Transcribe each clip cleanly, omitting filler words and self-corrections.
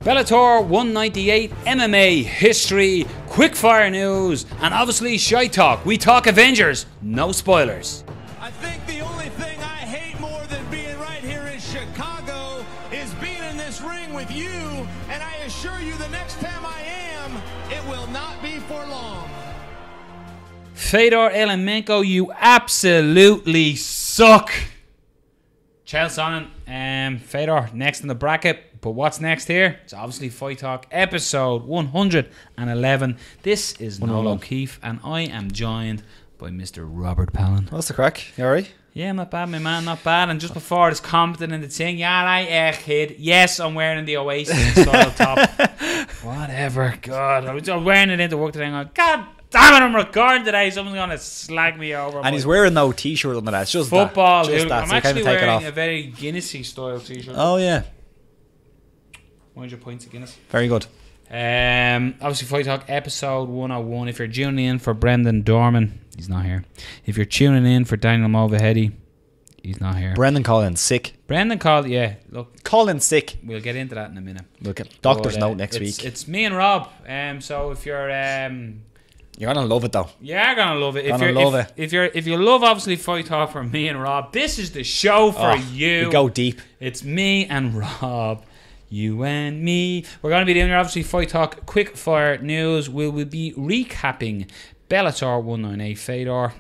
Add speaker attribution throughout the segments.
Speaker 1: Bellator 198, MMA history, quickfire news, and obviously Shite Talk. We talk Avengers, no spoilers.
Speaker 2: I think the only thing I hate more than being right here in Chicago is being in this ring with you, and I assure you the next time I am, it will not be for long.
Speaker 1: Fedor Elemenko, you absolutely suck. Chael Sonnen, Fedor next in the bracket. But what's next here? It's obviously Fight Talk episode 111. This is Noel O'Keefe, and I am joined by Mr. Robert Palin.
Speaker 3: What's the crack? You alright?
Speaker 1: Yeah, not bad, my man, not bad. And just before this commenting in the thing, yeah, right, kid. Yes, I'm wearing the Oasis style top. Whatever, God. I was wearing it into work today and I'm like, God damn it, I'm recording today. Someone's going to slag me over.
Speaker 3: And he's wearing no t-shirt under that. It's just
Speaker 1: football.
Speaker 3: That. Just that.
Speaker 1: I'm
Speaker 3: so
Speaker 1: actually
Speaker 3: take it
Speaker 1: wearing
Speaker 3: off.
Speaker 1: a very Guinnessy style t-shirt.
Speaker 3: Oh, yeah.
Speaker 1: 100 points of Guinness.
Speaker 3: Very good.
Speaker 1: Obviously Fight Talk episode 101. If you're tuning in for Brendan Dorman, he's not here. If you're tuning in for Daniel Mulvaheady, he's not here.
Speaker 3: Brendan Collins sick.
Speaker 1: Brendan called, yeah. Look,
Speaker 3: Collins sick.
Speaker 1: we'll get into that in a minute.
Speaker 3: Look at doctor's
Speaker 1: But,
Speaker 3: note next
Speaker 1: it's,
Speaker 3: week.
Speaker 1: It's me and Rob. So if you're
Speaker 3: You're gonna love it though.
Speaker 1: you're gonna love it. If you love obviously Fight Talk for me and Rob, this is the show for you.
Speaker 3: We go deep.
Speaker 1: It's me and Rob. You and me. We're going to be doing obviously Fight Talk quick fire news. We will be recapping Bellator 198 Fedor.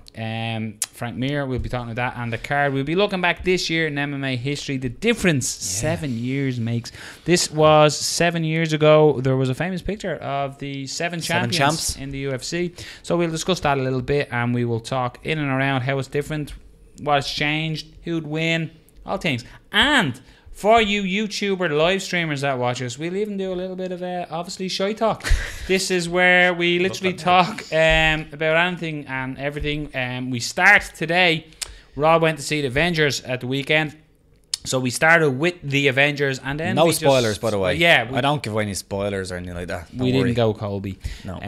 Speaker 1: Frank Mir, we'll be talking about that and the card. We'll be looking back this year in MMA history. The difference 7 years makes. This was 7 years ago. There was a famous picture of the seven champs in the UFC. So we'll discuss that a little bit and we will talk in and around how it's different, what's changed, who'd win, all things. And for you YouTuber live streamers that watch us, we'll even do a little bit of obviously Shite Talk. This is where we literally talk about anything and everything. We start today. Rob went to see the Avengers at the weekend. So we started with the Avengers and then
Speaker 3: No spoilers, by the way.
Speaker 1: Yeah,
Speaker 3: I don't give away any spoilers or anything like that.
Speaker 1: We didn't go Colby.
Speaker 3: No.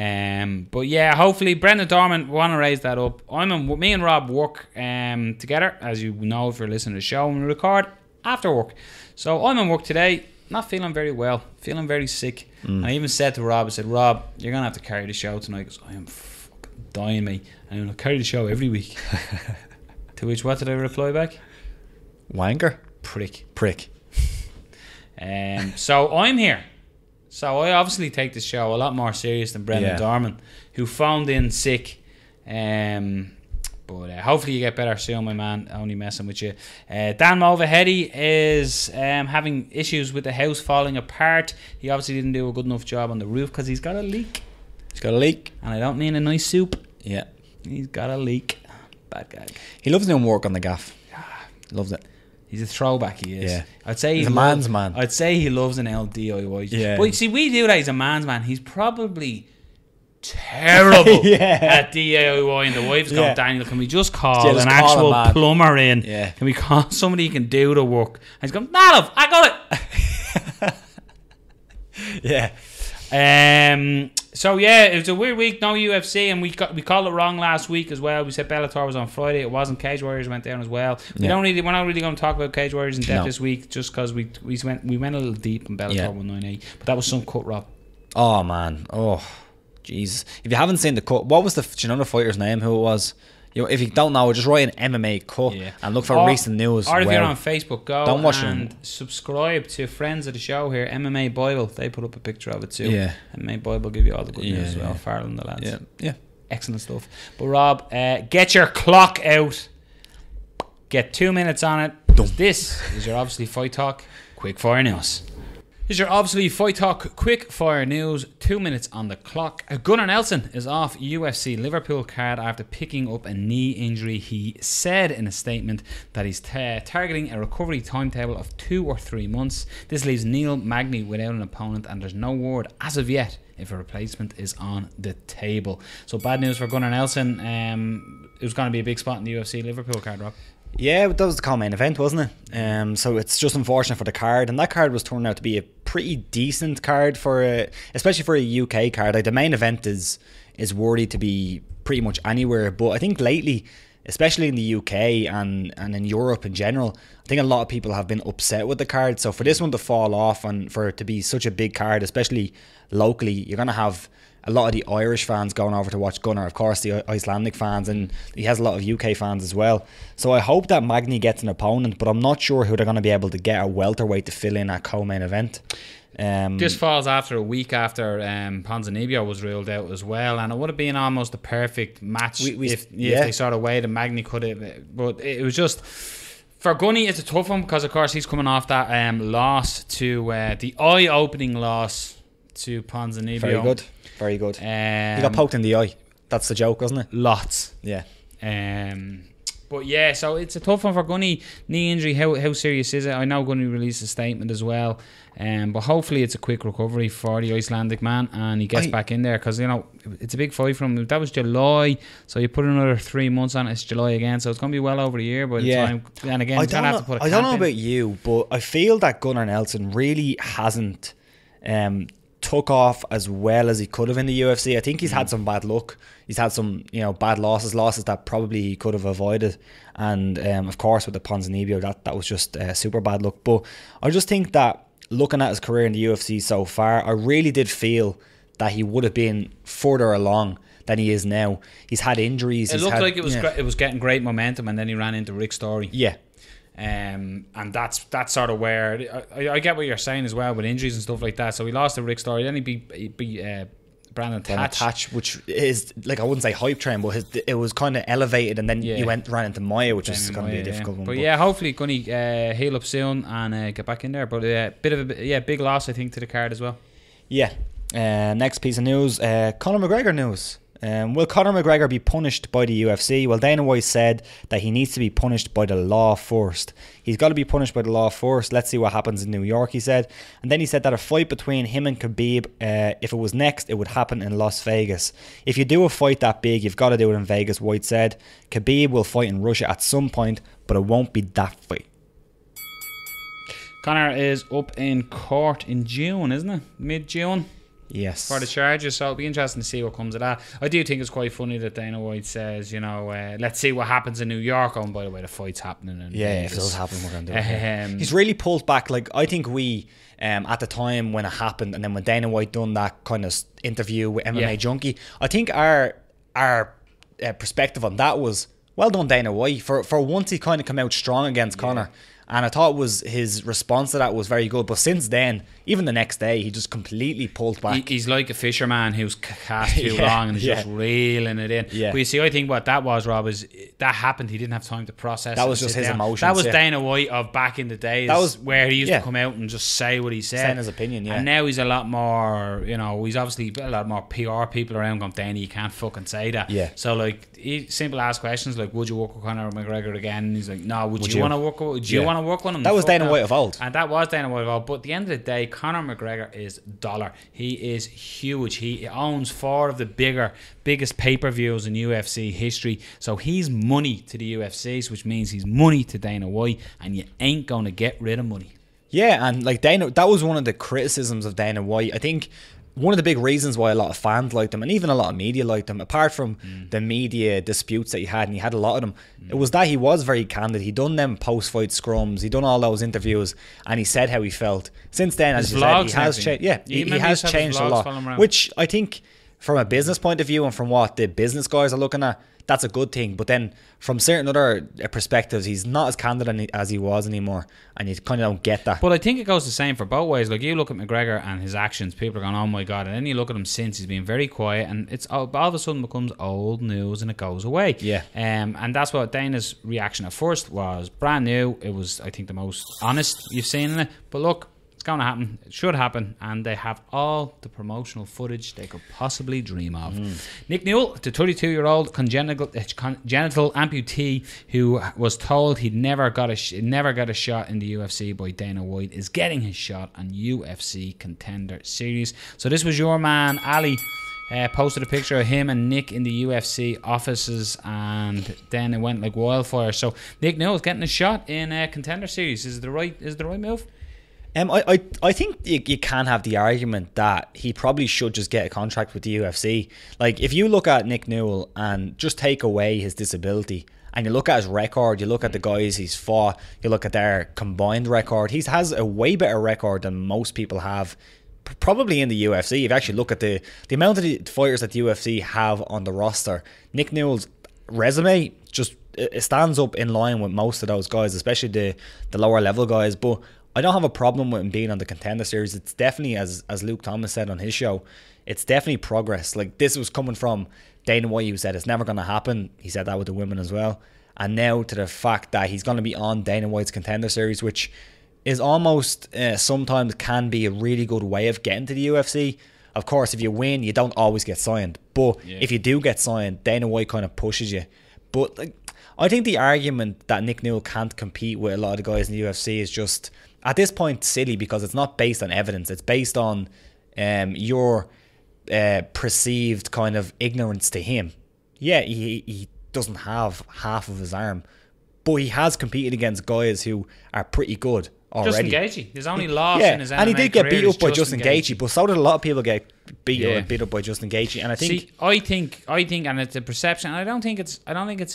Speaker 1: But yeah, hopefully Brendan Dorman want to raise that up. Me and Rob work together, as you know if you're listening to the show, and we record after work. So I'm in work today, not feeling very well, feeling very sick. And I even said to Rob, I said, Rob, you're going to have to carry the show tonight because I am fucking dying, mate. I'm going to carry the show every week. To which, what did I reply back?
Speaker 3: Wanker?
Speaker 1: Prick. So I'm here. So I obviously take the show a lot more serious than Brendan Dorman, who phoned in sick. But hopefully you get better soon, my man. Only messing with you. Dan Mulvaheady is having issues with the house falling apart. He obviously didn't do a good enough job on the roof because he's got a leak.
Speaker 3: He's got a leak.
Speaker 1: And I don't mean a nice soup.
Speaker 3: Yeah.
Speaker 1: He's got a leak. Bad guy.
Speaker 3: He loves doing work on the gaff. Loves it.
Speaker 1: He's a throwback, he is.
Speaker 3: Yeah.
Speaker 1: I'd say
Speaker 3: he's a man's man.
Speaker 1: I'd say he loves an LDIY.
Speaker 3: Yeah.
Speaker 1: But see, we do that. He's a man's man. He's probably terrible at DIY, and the wife's going, Daniel, can we just call an actual plumber in?
Speaker 3: Yeah.
Speaker 1: Can we call somebody who can do the work? And he's going, nah, love, I got it.
Speaker 3: Yeah.
Speaker 1: So yeah, it was a weird week, no UFC, and we called it wrong last week as well. We said Bellator was on Friday, it wasn't. Cage Warriors went down as well. We're not really going to talk about Cage Warriors in depth this week, just because we went a little deep in Bellator 198, but that was some cut, Rob.
Speaker 3: Oh man, Jesus. If you haven't seen the cut, what was do you know the fighter's name, who it was? You know, if you don't know, just write an MMA cut and look for recent news.
Speaker 1: Or if you're on Facebook, go
Speaker 3: don't watch
Speaker 1: and subscribe to friends of the show here, MMA Bible. They put up a picture of it too.
Speaker 3: Yeah.
Speaker 1: MMA Bible give you all the good news as well. Farrell and the lads.
Speaker 3: Yeah.
Speaker 1: Excellent stuff. But Rob, get your clock out. Get 2 minutes on it. This is your obviously Fight Talk quick fire news. Here's your obviously Fight Talk quick fire news. 2 minutes on the clock. Gunnar Nelson is off UFC Liverpool card after picking up a knee injury. He said in a statement that he's targeting a recovery timetable of 2 or 3 months. This leaves Neil Magny without an opponent, and there's no word as of yet if a replacement is on the table. So bad news for Gunnar Nelson. It was going to be a big spot in the UFC Liverpool card, Rob.
Speaker 3: Yeah, that was the co-main event, wasn't it? So it's just unfortunate for the card, and that card was turned out to be a pretty decent card especially for a UK card. Like the main event is worthy to be pretty much anywhere, but I think lately especially in the UK and in Europe in general, I think a lot of people have been upset with the card. So for this one to fall off and for it to be such a big card, especially locally, you're going to have a lot of the Irish fans going over to watch Gunnar, of course the Icelandic fans, and he has a lot of UK fans as well. So I hope that Magny gets an opponent, but I'm not sure who they're going to be able to get a welterweight to fill in at co-main event.
Speaker 1: This falls after a week after Ponzinibbio was ruled out as well, and it would have been almost a perfect match if they sort of waited. Magny could have, but it was just for Gunny. It's a tough one because of course he's coming off that loss to the eye-opening loss to Ponzinibbio. Very good. He
Speaker 3: got poked in the eye. That's the joke, wasn't it?
Speaker 1: Lots.
Speaker 3: Yeah.
Speaker 1: But yeah, so it's a tough one for Gunny. Knee injury, how serious is it? I know Gunny released a statement as well. But hopefully it's a quick recovery for the Icelandic man and he gets back in there, because you know it's a big fight for him. That was July, so you put another 3 months on it, it's July again, so it's going to be well over a year by the time. And again, I
Speaker 3: don't know about you, but I feel that Gunnar Nelson really hasn't took off as well as he could have in the UFC. I think he's had some bad luck. He's had some, bad losses that probably he could have avoided. And of course with the Ponzinibbio, that was just super bad luck. But I just think that looking at his career in the UFC so far, I really did feel that he would have been further along than he is now. He's had injuries.
Speaker 1: It looked like it was getting great momentum, and then he ran into Rick Story.
Speaker 3: Yeah.
Speaker 1: And that's sort of where I get what you're saying as well with injuries and stuff like that. So he lost to Rick Story, then he beat Brandon Thatch,
Speaker 3: which is like, I wouldn't say hype train, but it was kind of elevated, and then you ran into Maya, which is going to be a difficult one.
Speaker 1: But yeah, hopefully Gunny heal up soon and get back in there. But big loss I think to the card as well. Yeah.
Speaker 3: Next piece of news, Conor McGregor news. Will Conor McGregor be punished by the UFC? Well, Dana White said that he needs to be punished by the law first. He's got to be punished by the law first. Let's see what happens in New York, he said. And then he said that a fight between him and Khabib, if it was next, it would happen in Las Vegas. If you do a fight that big, you've got to do it in Vegas, White said. Khabib will fight in Russia at some point, but it won't be that fight.
Speaker 1: Conor is up in court in June, isn't it? Mid-June?
Speaker 3: Yes.
Speaker 1: For the charges, so it'll be interesting to see what comes of that. I do think it's quite funny that Dana White says, let's see what happens in New York. Oh, and by the way, the fight's happening in Vegas.
Speaker 3: If it does happen, we're going to do it. He's really pulled back. Like, I think we, at the time when it happened, and then when Dana White done that kind of interview with MMA Junkie, I think our perspective on that was, well done, Dana White. For once, he kind of come out strong against Conor. And I thought his response to that was very good. But since then, even the next day, he just completely pulled back.
Speaker 1: He's like a fisherman who's cast too long and he's just reeling it in.
Speaker 3: Yeah.
Speaker 1: But you see, I think what that was, Rob, is that happened. He didn't have time to process.
Speaker 3: That was just his emotions.
Speaker 1: That was Dana White of back in the days. That was where he used to come out and just say what he said.
Speaker 3: Saying his opinion,
Speaker 1: And now he's a lot more, he's obviously a lot more PR people around going, Dana, you can't fucking say that.
Speaker 3: Yeah.
Speaker 1: So, like, simple ask questions like, would you work with Conor McGregor again? And he's like, no, would you want to work with him? Do you want to work with him?
Speaker 3: That was Dana White of old.
Speaker 1: And that was Dana White of old. But at the end of the day, Conor McGregor is dollar. He is huge. He owns 4 of the biggest pay-per-views in UFC history. So he's money to the UFC, which means he's money to Dana White, and you ain't going to get rid of money.
Speaker 3: Yeah, and like Dana, that was one of the criticisms of Dana White. I think one of the big reasons why a lot of fans liked him, and even a lot of media liked him, apart from the media disputes that he had, and he had a lot of them, it was that he was very candid. He done them post-fight scrums, he done all those interviews, and he said how he felt. Since then, as you said, he has changed. Yeah, he has changed a lot, which I think, from a business point of view and from what the business guys are looking at, that's a good thing. But then from certain other perspectives, he's not as candid as he was anymore, and you kind of don't get that.
Speaker 1: But I think it goes the same for both ways. Like, you look at McGregor and his actions, people are going, oh my god, and then you look at him since, he's been very quiet, and it's all of a sudden becomes old news and it goes away.
Speaker 3: Yeah.
Speaker 1: And that's what Dana's reaction at first was. Brand new. It was, I think, the most honest you've seen in it. But look, it's going to happen. It should happen. And they have all the promotional footage they could possibly dream of. Nick Newell, the 32-year-old congenital amputee who was told he'd never got a shot in the UFC by Dana White, is getting his shot on UFC Contender Series. So this was your man, Ali. Posted a picture of him and Nick in the UFC offices, and then it went like wildfire. So Nick Newell's getting a shot in Contender Series. Is it the right move?
Speaker 3: I think you can have the argument that he probably should just get a contract with the UFC. Like, if you look at Nick Newell and just take away his disability and you look at his record, you look at the guys he's fought, you look at their combined record, he has a way better record than most people have, probably in the UFC. If you actually look at the amount of the fighters that the UFC have on the roster, Nick Newell's resume just it stands up in line with most of those guys, especially the lower level guys. But I don't have a problem with him being on the Contender Series. It's definitely, as Luke Thomas said on his show, it's definitely progress. Like, this was coming from Dana White, who said it's never going to happen. He said that with the women as well. And now to the fact that he's going to be on Dana White's Contender Series, which is almost sometimes can be a really good way of getting to the UFC. Of course, if you win, you don't always get signed. But if you do get signed, Dana White kind of pushes you. But like, I think the argument that Nick Newell can't compete with a lot of the guys in the UFC is just, at this point, silly, because it's not based on evidence. It's based on your perceived kind of ignorance to him. Yeah, he doesn't have half of his arm, but he has competed against guys who are pretty good already.
Speaker 1: Justin Gaethje, his only loss in his MMA
Speaker 3: and he did get beat up by
Speaker 1: Justin
Speaker 3: Gaethje, but so did a lot of people get beat up by Justin Gaethje. And I think,
Speaker 1: I think, and it's a perception. I don't think it's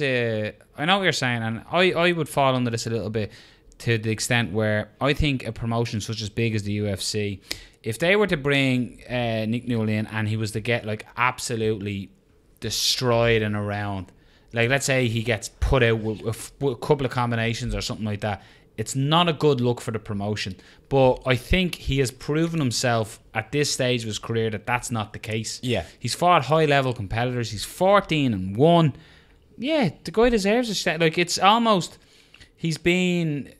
Speaker 1: a. I know what you're saying, and I would fall under this a little bit, to the extent where I think a promotion such as big as the UFC, if they were to bring Nick Newell in and he was to get like absolutely destroyed in a round, like let's say he gets put out with a couple of combinations or something like that, it's not a good look for the promotion. But I think he has proven himself at this stage of his career that that's not the case.
Speaker 3: Yeah,
Speaker 1: he's fought high level competitors. He's 14-1. Yeah, the guy deserves a shot. Like, it's almost, he's been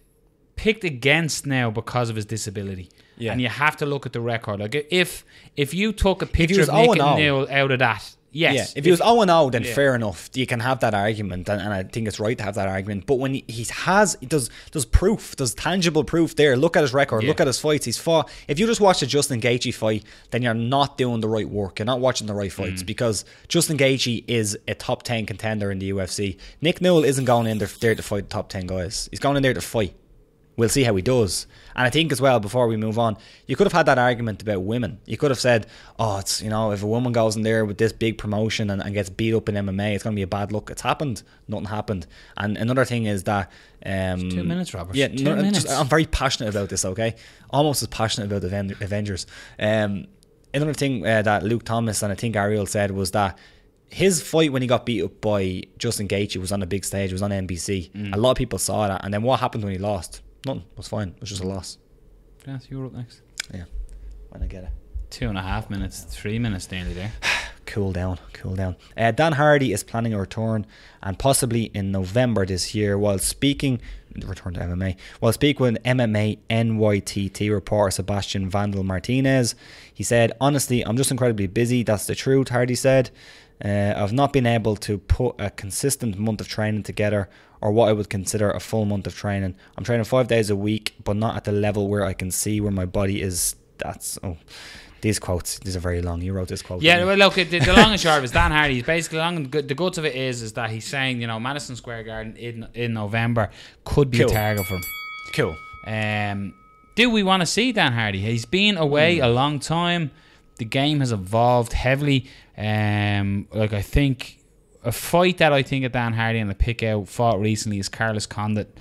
Speaker 1: picked against now because of his disability. Yeah. And you have to look at the record. Like, if you took a picture of Nick Newell out of that, yes.
Speaker 3: Yeah. If he was 0-0, then fair enough. You can have that argument, and I think it's right to have that argument. But when he does proof, there's tangible proof there. Look at his record. Look at his fights. He's fought. If you just watch the Justin Gaethje fight, then you're not doing the right work. You're not watching the right fights, because Justin Gaethje is a top 10 contender in the UFC. Nick Newell isn't going in there to fight the top 10 guys. He's going in there to fight. We'll see how he does. And I think as well, before we move on, you could have had that argument about women. You could have said, oh, it's, you know, if a woman goes in there with this big promotion and gets beat up in MMA, it's going to be a bad look. It's happened. Nothing happened. And another thing is that...
Speaker 1: 2 minutes, Robert.
Speaker 3: Yeah, 2 minutes. I'm very passionate about this, okay? Almost as passionate about the Avengers. Another thing that Luke Thomas and I think Ariel said was that his fight when he got beat up by Justin Gaethje was on a big stage. It was on NBC. A lot of people saw that. And then what happened when he lost? Nothing. It was fine. It was just a loss.
Speaker 1: Yeah, you were up next.
Speaker 3: Yeah, when I get it.
Speaker 1: 2.5 minutes, 3 minutes nearly there.
Speaker 3: Cool down. Dan Hardy is planning a return, and possibly in November this year. While speaking, return to MMA. While speaking with MMA NYTT reporter Sebastian Vandal Martinez, he said, "Honestly, I'm just incredibly busy. That's the truth." Hardy said, "I've not been able to put a consistent month of training together, or what I would consider a full month of training. I'm training 5 days a week, but not at the level where I can see where my body is." These quotes, these are very long. You wrote this quote.
Speaker 1: Yeah, well, look, the long and short of it is Dan Hardy. He's basically the guts of it is that he's saying, you know, Madison Square Garden in November could be a target for him.
Speaker 3: Cool.
Speaker 1: Do we want to see Dan Hardy? He's been away a long time. The game has evolved heavily. Like, I think a fight that I think of Dan Hardy and the pick out fought recently is Carlos Condit.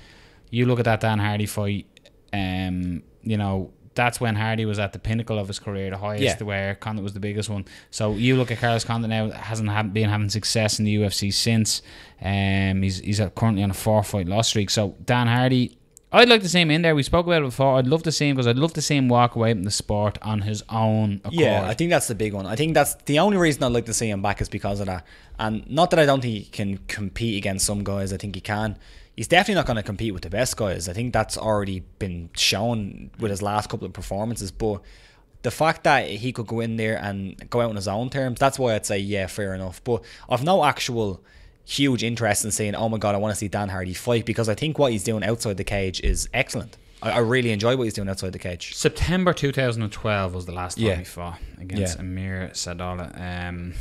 Speaker 1: You look at that Dan Hardy fight, you know, that's when Hardy was at the pinnacle of his career, the highest, where Condit was the biggest one. So you look at Carlos Condit now, hasn't been having success in the UFC since. He's currently on a 4-fight loss streak. So Dan Hardy, I'd like to see him in there. We spoke about it before. I'd love to see him, because I'd love to see him walk away from the sport on his own accord.
Speaker 3: Yeah, I think that's the big one. I think that's the only reason I'd like to see him back is because of that. And not that I don't think he can compete against some guys. I think he can. He's definitely not going to compete with the best guys. I think that's already been shown with his last couple of performances. But the fact that he could go in there and go out on his own terms, that's why I'd say, yeah, fair enough. But I've no actual huge interest in saying, oh my God, I want to see Dan Hardy fight, because I think what he's doing outside the cage is excellent. I really enjoy what he's doing outside the cage.
Speaker 1: September 2012 was the last time he fought against Amir Sadollah.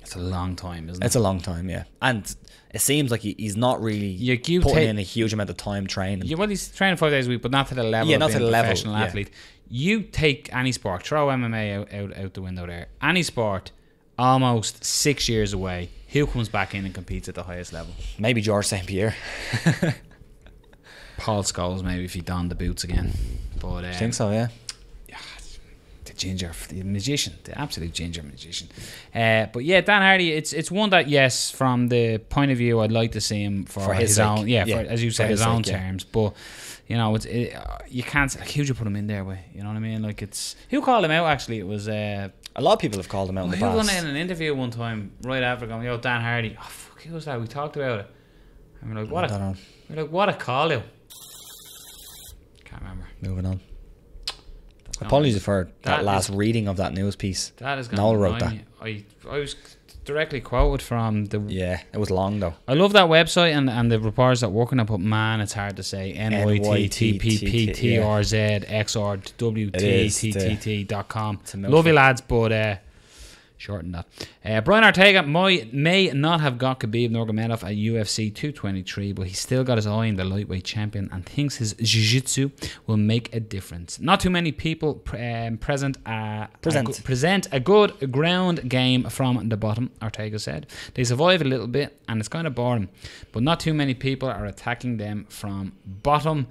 Speaker 1: It's a long time, isn't it?
Speaker 3: It's a long time, yeah. And it seems like he's not really putting in a huge amount of time training.
Speaker 1: Yeah, well, he's training 5 days a week, but not to the level of being a professional athlete. You take any sport, throw MMA out the window there. Any sport, almost 6 years away. Who comes back in and competes at the highest level?
Speaker 3: Maybe George St. Pierre.
Speaker 1: Paul Scholes, maybe, if he donned the boots again. But
Speaker 3: I think so, yeah.
Speaker 1: The ginger, the magician, the absolute ginger magician. But yeah, Dan Hardy, it's one that, yes, from the point of view, I'd like to see him for his own, as you said, his own terms. But you know, you can't. Like, who'd you put him in there with? You know what I mean? Like, it's who called him out? Actually, it was a
Speaker 3: lot of people have called him out in the past.
Speaker 1: He was in an interview one time right after going, "Yo, Dan Hardy." Oh fuck, who was that? We talked about it. And we're like, what a call out. Can't remember.
Speaker 3: Moving on. Apologies for that last reading of that news piece.
Speaker 1: That is
Speaker 3: Noel wrote that.
Speaker 1: I was directly quoted from the.
Speaker 3: Yeah, it was long though.
Speaker 1: I love that website and the reporters that work on it, but man, it's hard to say. NYTTPPTRZXRWTTT.com. Love you, lads, but shorten that. Brian Ortega may not have got Khabib Nurmagomedov at UFC 223, but he's still got his eye on the lightweight champion and thinks his jiu-jitsu will make a difference. Not too many people present a good ground game from the bottom, Ortega said. They survive a little bit and it's kind of boring, but not too many people are attacking them from bottom.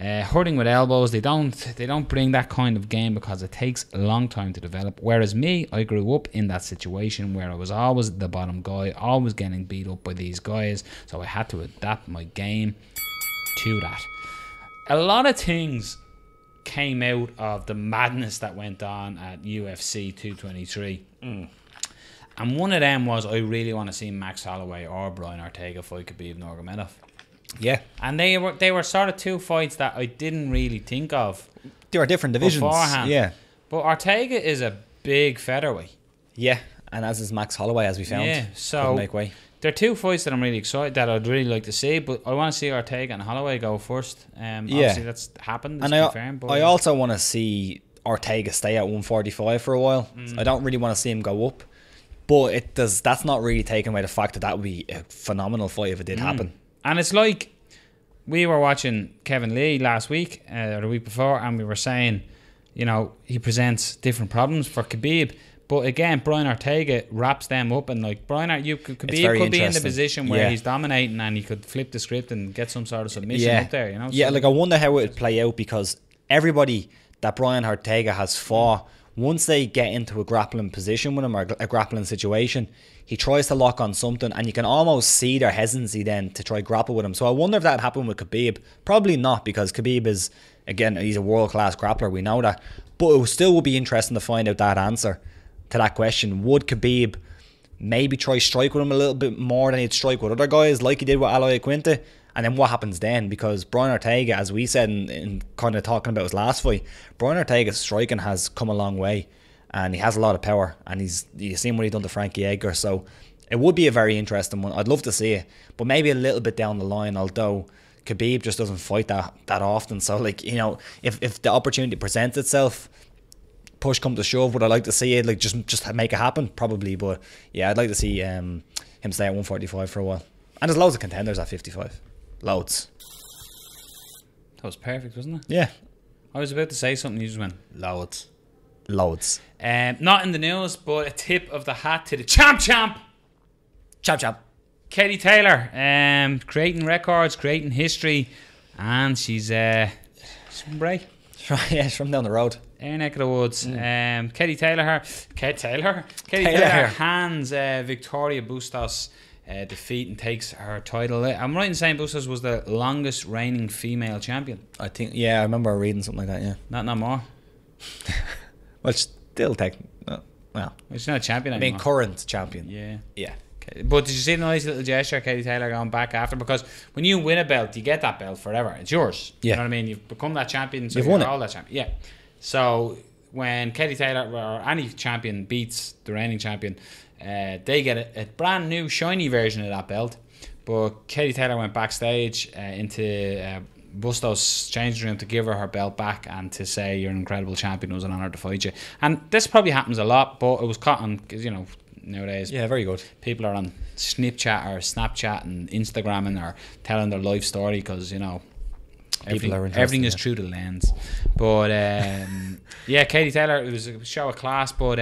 Speaker 1: Hurting with elbows, they don't bring that kind of game because it takes a long time to develop. Whereas me, I grew up in that situation where I was always the bottom guy, always getting beat up by these guys, so I had to adapt my game to that. A lot of things came out of the madness that went on at UFC 223. And one of them was, I really want to see Max Holloway or Brian Ortega fight Khabib Nurmagomedov. Yeah, and they were sort of two fights that I didn't really think of.
Speaker 3: They were different divisions
Speaker 1: beforehand.
Speaker 3: Yeah,
Speaker 1: but Ortega is a big featherweight.
Speaker 3: Yeah, and as is Max Holloway, as we found.
Speaker 1: Yeah, so
Speaker 3: make way.
Speaker 1: They're two fights that I'm really excited that I'd really like to see. But I want to see Ortega and Holloway go first. Obviously that's happened.
Speaker 3: And I also want to see Ortega stay at 145 for a while. I don't really want to see him go up, but that's not really taking away the fact that would be a phenomenal fight if it did happen. And
Speaker 1: it's like we were watching Kevin Lee last week or the week before, and we were saying, you know, he presents different problems for Khabib. But again, Brian Ortega wraps them up, and like Khabib could be in the position where he's dominating and he could flip the script and get some sort of submission up there, you know?
Speaker 3: Yeah, like I wonder how it would play out, because everybody that Brian Ortega has fought, once they get into a grappling position with him or a grappling situation, he tries to lock on something, and you can almost see their hesitancy then to try grapple with him. So I wonder if that happened with Khabib. Probably not, because Khabib is, again, he's a world-class grappler. We know that. But it still would be interesting to find out that answer to that question. Would Khabib maybe try strike with him a little bit more than he'd strike with other guys, like he did with Aloy Quinta? And then what happens then? Because Brian Ortega, as we said in kind of talking about his last fight, Brian Ortega's striking has come a long way. And he has a lot of power, and you've seen what he done to Frankie Edgar, so it would be a very interesting one. I'd love to see it, but maybe a little bit down the line, although Khabib just doesn't fight that often. So, like, you know, if the opportunity presents itself, push come to shove, would I like to see it? Like, just make it happen? Probably, but yeah, I'd like to see him stay at 145 for a while. And there's loads of contenders at 55. Loads.
Speaker 1: That was perfect, wasn't it?
Speaker 3: Yeah.
Speaker 1: I was about to say something, you just went, loads.
Speaker 3: Loads.
Speaker 1: Not in the news, but a tip of the hat to the champ. Katie Taylor, creating records, creating history, and she's from Bray.
Speaker 3: Yeah, she's from down the road.
Speaker 1: Our neck of the woods. Katie Taylor hands Victoria Bustos defeat and takes her title. I'm right in saying Bustos was the longest reigning female champion.
Speaker 3: I think, yeah, I remember reading something like that, yeah.
Speaker 1: Not more.
Speaker 3: Well, still well,
Speaker 1: she's not a champion anymore.
Speaker 3: I mean, current champion.
Speaker 1: Yeah. Okay. But did you see the nice little gesture, Katie Taylor going back after? Because when you win a belt, you get that belt forever. It's yours. Yeah. You know what I mean? You've become that champion, so
Speaker 3: you've won
Speaker 1: all that champion. Yeah. So when Katie Taylor or any champion beats the reigning champion, they get a brand new shiny version of that belt. But Katie Taylor went backstage into Bustos' changing room to give her belt back and to say you're an incredible champion. It was an honour to fight you. And this probably happens a lot, but it was caught on, because, you know, nowadays,
Speaker 3: yeah, very good,
Speaker 1: people are on Snapchat or Snapchat and Instagramming or telling their life story, because, you know, Everything is through the lens. But yeah, Katie Taylor, it was a show of class. But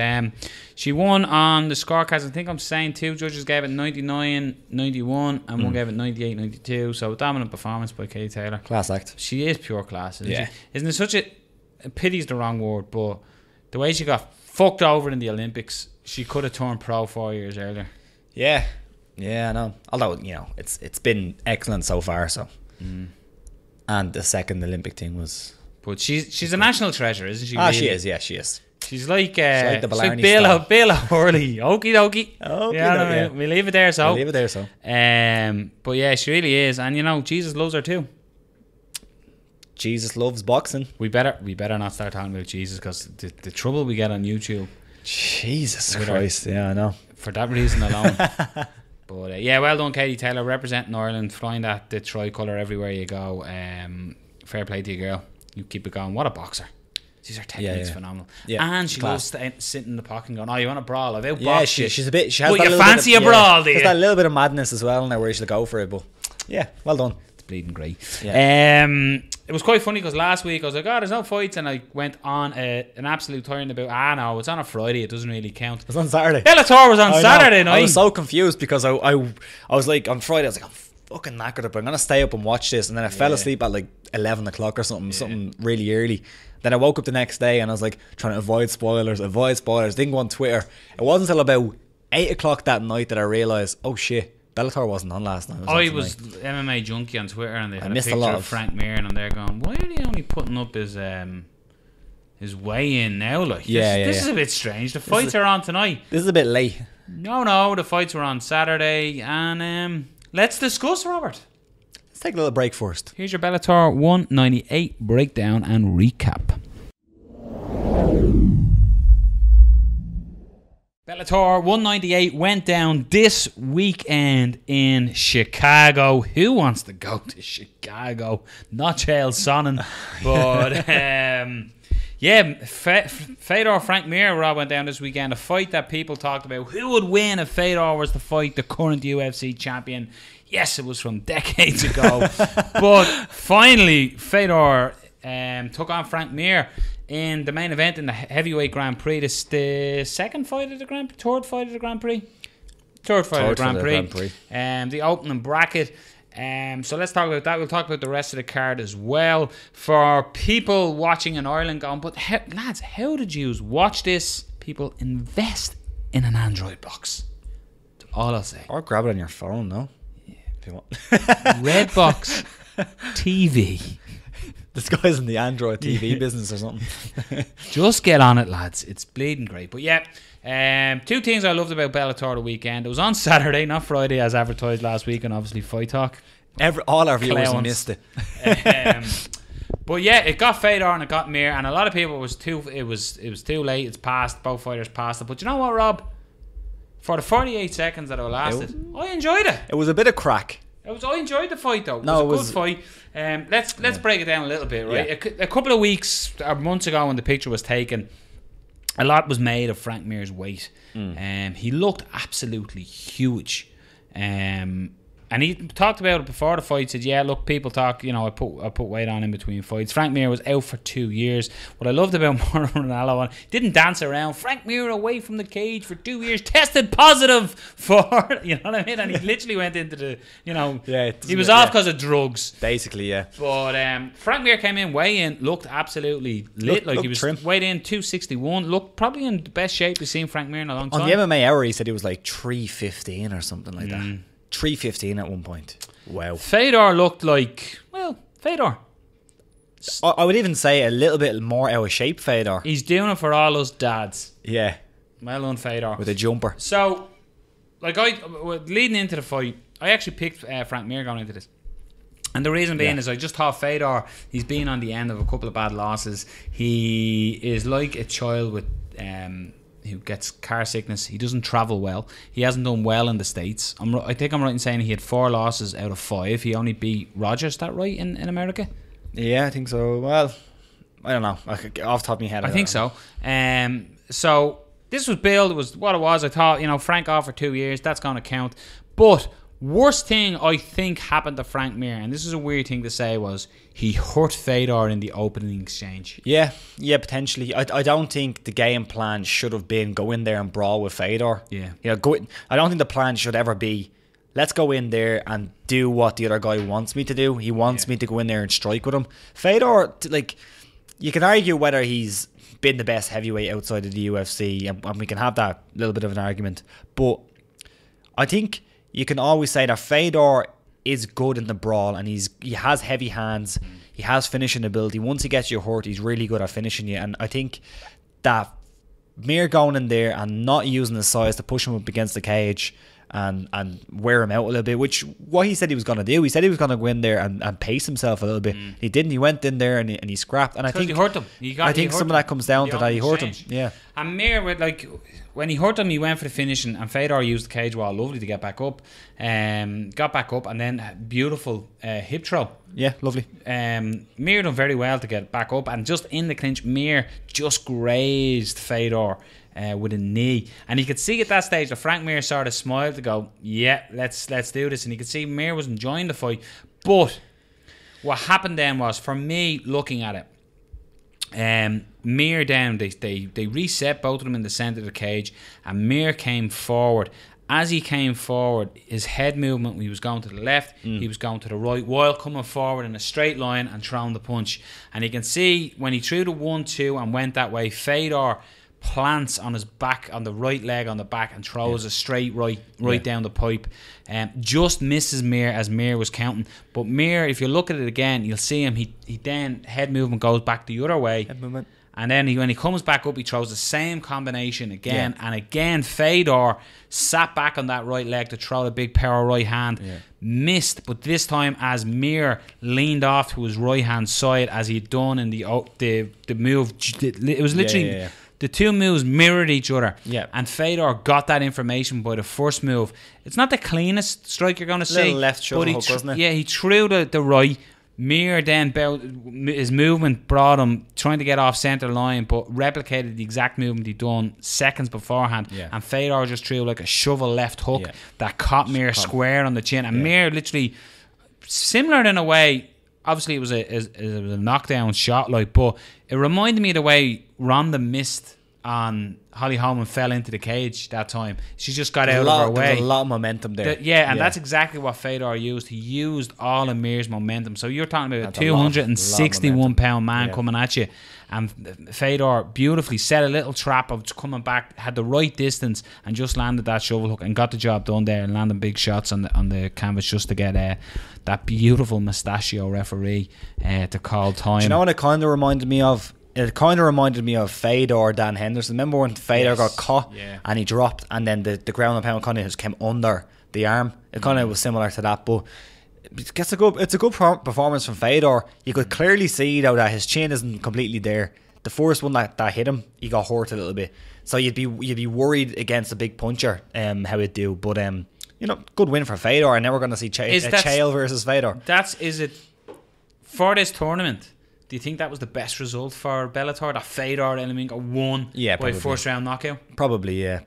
Speaker 1: she won on the scorecards. I think I'm saying 2 judges gave it 99, 91, and one gave it 98, 92. So dominant performance by Katie Taylor.
Speaker 3: Class act.
Speaker 1: She is pure class, isn't she? Isn't it such a pity's the wrong word, but the way she got fucked over in the Olympics, she could have turned pro 4 years earlier.
Speaker 3: Yeah, I know. Although, it's been excellent so far. So, and the second Olympic thing was.
Speaker 1: But she's a national treasure, isn't she?
Speaker 3: Ah, really? She is. Yeah, she is.
Speaker 1: She's like
Speaker 3: the Blarney
Speaker 1: Bill O'Hurley. Okie dokie. Yeah, we leave it there. So. But yeah, she really is, and Jesus loves her too.
Speaker 3: Jesus loves boxing.
Speaker 1: We better not start talking about Jesus, because the trouble we get on YouTube.
Speaker 3: Jesus Christ, yeah, I know.
Speaker 1: For that reason alone. But yeah, well done, Katie Taylor, representing Ireland, flying the tricolour everywhere you go. Fair play to you, girl. You keep it going. What a boxer. She's her technique's phenomenal. Yeah, and she loves sitting in the pocket and going, "Oh, you want a brawl? I've outboxed you."
Speaker 3: She's a bit. She has
Speaker 1: but you fancy a brawl, do you?
Speaker 3: There's that little bit of madness as well now where she'll go for it. But yeah, well done.
Speaker 1: It's bleeding great. Yeah. It was quite funny because last week I was like, "Oh, there's no fights," and I went on an absolute tyrant about, no, it's on a Friday, it doesn't really count.
Speaker 3: It was on Saturday.
Speaker 1: Bellator was on Saturday night.
Speaker 3: I was so confused because I was like, on Friday I was like, I'm fucking knackered, but I'm gonna stay up and watch this, and then I fell asleep at like 11 o'clock or something really early. Then I woke up the next day and I was like trying to avoid spoilers, didn't go on Twitter. It wasn't until about 8 o'clock that night that I realised, oh shit, Bellator wasn't on last night.
Speaker 1: I was MMA Junkie on Twitter, and they had a picture of Frank Mir, and I'm there going, why are they only putting up his weigh-in now? Like, this is a bit strange. The fights are on tonight.
Speaker 3: This is a bit late.
Speaker 1: No, the fights were on Saturday, and let's discuss, Robert.
Speaker 3: Let's take a little break first.
Speaker 1: Here's your Bellator 198 breakdown and recap. Bellator 198 went down this weekend in Chicago. Who wants to go to Chicago? Not Chael Sonnen. But Fedor Frank Mir, Rob, went down this weekend. A fight that people talked about. Who would win if Fedor was to fight the current UFC champion? Yes, it was from decades ago. But finally, Fedor took on Frank Mir in the main event in the heavyweight Grand Prix. This the second fight of the Grand Prix? Third fight of the Grand Prix? Third fight of the Grand Prix. The opening bracket. So let's talk about that. We'll talk about the rest of the card as well. For people watching in Ireland going, but lads, how did you watch this? People, invest in an Android box. That's all I'll say.
Speaker 3: Or grab it on your phone, no? Yeah, if you want.
Speaker 1: Redbox TV.
Speaker 3: This guy's in the Android TV business or something.
Speaker 1: Just get on it, lads. It's bleeding great. But yeah, two things I loved about Bellator the weekend. It was on Saturday, not Friday, as advertised last week on Obviously Fight Talk.
Speaker 3: All our viewers missed it.
Speaker 1: But yeah, it got Fedor and it got Mir, and a lot of people it was too late. It's passed. Both fighters passed it. But you know what, Rob? For the 48 seconds that it lasted, I enjoyed it.
Speaker 3: It was a bit of crack.
Speaker 1: I enjoyed the fight though. It was a good fight. Let's break it down a little bit, right? Yeah. A couple of weeks or months ago when the picture was taken, a lot was made of Frank Mir's weight. He looked absolutely huge. And he talked about it before the fight. Said, "Yeah, look, people talk. I put weight on in between fights." Frank Mir was out for 2 years. What I loved about Ronaldo, didn't dance around. Frank Mir away from the cage for 2 years, tested positive for, you know what I mean. And he literally went into the, he was off because of drugs,
Speaker 3: basically. Yeah.
Speaker 1: But Frank Mir came in, looked absolutely lit. Like he was trim. Weighed in 261. Looked probably in the best shape we've seen Frank Mir in a long time.
Speaker 3: On the MMA Hour, he said he was like 315 or something like that. 315 at one point. Wow.
Speaker 1: Fedor looked like, Fedor.
Speaker 3: I would even say a little bit more out of shape, Fedor.
Speaker 1: He's doing it for all us dads.
Speaker 3: Yeah.
Speaker 1: Well done, Fedor.
Speaker 3: With a jumper.
Speaker 1: So, leading into the fight, I actually picked Frank Mir going into this. And the reason being is I just thought Fedor, he's been on the end of a couple of bad losses. He is like a child with... who gets car sickness. He doesn't travel well. He hasn't done well in the States. I think I'm right in saying he had 4 losses out of 5. He only beat Rogers, is that right, in America?
Speaker 3: Yeah, I think so. Well, I don't know. Off the top of my head.
Speaker 1: I think so. So this was billed. It was what it was. I thought, Frank off for 2 years. That's going to count. But Worst thing I think happened to Frank Mir, and this is a weird thing to say, was he hurt Fedor in the opening exchange.
Speaker 3: Yeah, potentially. I don't think the game plan should have been go in there and brawl with Fedor.
Speaker 1: Yeah.
Speaker 3: I don't think the plan should ever be, let's go in there and do what the other guy wants me to do. He wants me to go in there and strike with him. Fedor, like, you can argue whether he's been the best heavyweight outside of the UFC, and we can have that little bit of an argument. But I think you can always say that Fedor is good in the brawl, and he has heavy hands, he has finishing ability. Once he gets you hurt, he's really good at finishing you. And I think that Mir going in there and not using his size to push him up against the cage and wear him out a little bit, which what he said he was going to do. He said he was going to go in there and pace himself a little bit. He didn't. He went in there and he scrapped. And I think
Speaker 1: he hurt him.
Speaker 3: I think some of that comes down to that he hurt him. Yeah.
Speaker 1: And Mir, when he hurt him, he went for the finishing, and Fedor used the cage wall lovely to get back up. Got back up, and then beautiful hip throw.
Speaker 3: Yeah, lovely.
Speaker 1: Mir done very well to get back up, and just in the clinch, Mir just grazed Fedor with a knee, and you could see at that stage that Frank Mir sort of smiled to go, yeah, let's do this, and you could see Mir was enjoying the fight. But what happened then was, for me looking at it, Mir down, they reset both of them in the centre of the cage, and Mir came forward. As he came forward, his head movement, he was going to the left, he was going to the right, while coming forward in a straight line and throwing the punch. And you can see when he threw the 1-2 and went that way, Fedor plants on his back, on the right leg on the back, and throws a straight right down the pipe. Just misses Mir as Mir was counting. But Mir, if you look at it again, you'll see him, he then, head movement goes back the other way. Head movement. And then when he comes back up, he throws the same combination again. And again, Fedor sat back on that right leg to throw the big power right hand. Missed, but this time as Mir leaned off to his right hand side, as he'd done in the move, it was literally the two moves mirrored each other. And Fedor got that information by the first move. It's not the cleanest strike you're going to see.
Speaker 3: Little left shoulder hook, wasn't it?
Speaker 1: Yeah, he threw the right. Mir then, his movement brought him trying to get off centre line, but replicated the exact movement he'd done seconds beforehand. And Fedor just threw like a shovel left hook that caught Mir square on the chin. And Mir literally, similar in a way, obviously it was a knockdown shot, but it reminded me of the way Ronda missed on Holly Holm and fell into the cage that time. She just got out of her way.
Speaker 3: There's a lot of momentum there.
Speaker 1: And that's exactly what Fedor used. He used all of Mir's momentum. So you're talking about a 261-pound man coming at you. And Fedor beautifully set a little trap of coming back, had the right distance, and just landed that shovel hook and got the job done there, and landed big shots on the canvas just to get that beautiful mustachio referee to call time.
Speaker 3: Do you know what it kind of reminded me of? It kind of reminded me of Fedor, Dan Henderson. Remember when Fedor got caught and he dropped, and then the ground and pound kind of just came under the arm? It kind of was similar to that, but it's a good performance from Fedor. You could clearly see though that his chin isn't completely there. The first one that hit him, he got hurt a little bit, so you'd be worried against a big puncher how he'd do. But good win for Fedor, and now we're going to see Chael versus Fedor.
Speaker 1: Is it for this tournament? Do you think that was the best result for Bellator? That Fedor Emelianenko won by first round knockout? Probably.
Speaker 3: The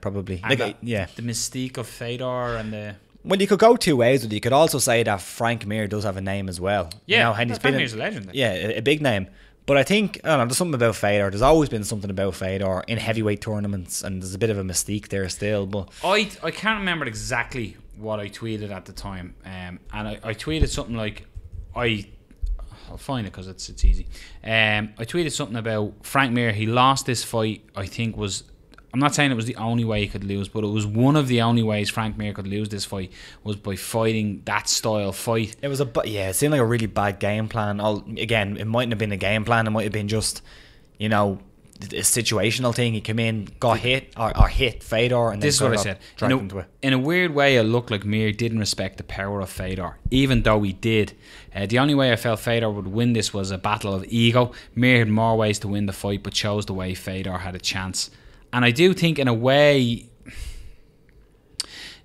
Speaker 1: mystique of Fedor and the...
Speaker 3: Well, you could go two ways with it. You could also say that Frank Mir does have a name as well.
Speaker 1: Yeah, Frank Mir's a legend.
Speaker 3: Yeah, a big name. But I think, there's something about Fedor. There's always been something about Fedor in heavyweight tournaments, and there's a bit of a mystique there still. But
Speaker 1: I can't remember exactly what I tweeted at the time. And I tweeted something like... I'll find it because it's easy. I tweeted something about Frank Mir. He lost this fight, I think I'm not saying it was the only way he could lose, but it was one of the only ways Frank Mir could lose this fight, was by fighting that style fight.
Speaker 3: It was it seemed like a really bad game plan. Again, it mightn't have been a game plan. It might have been just, a situational thing. He came in, got hit or hit Fedor, and
Speaker 1: this is what I said. In a weird way, it looked like Mir didn't respect the power of Fedor, even though he did. The only way I felt Fedor would win this was a battle of ego. Mir had more ways to win the fight, but chose the way Fedor had a chance. And I do think, in a way,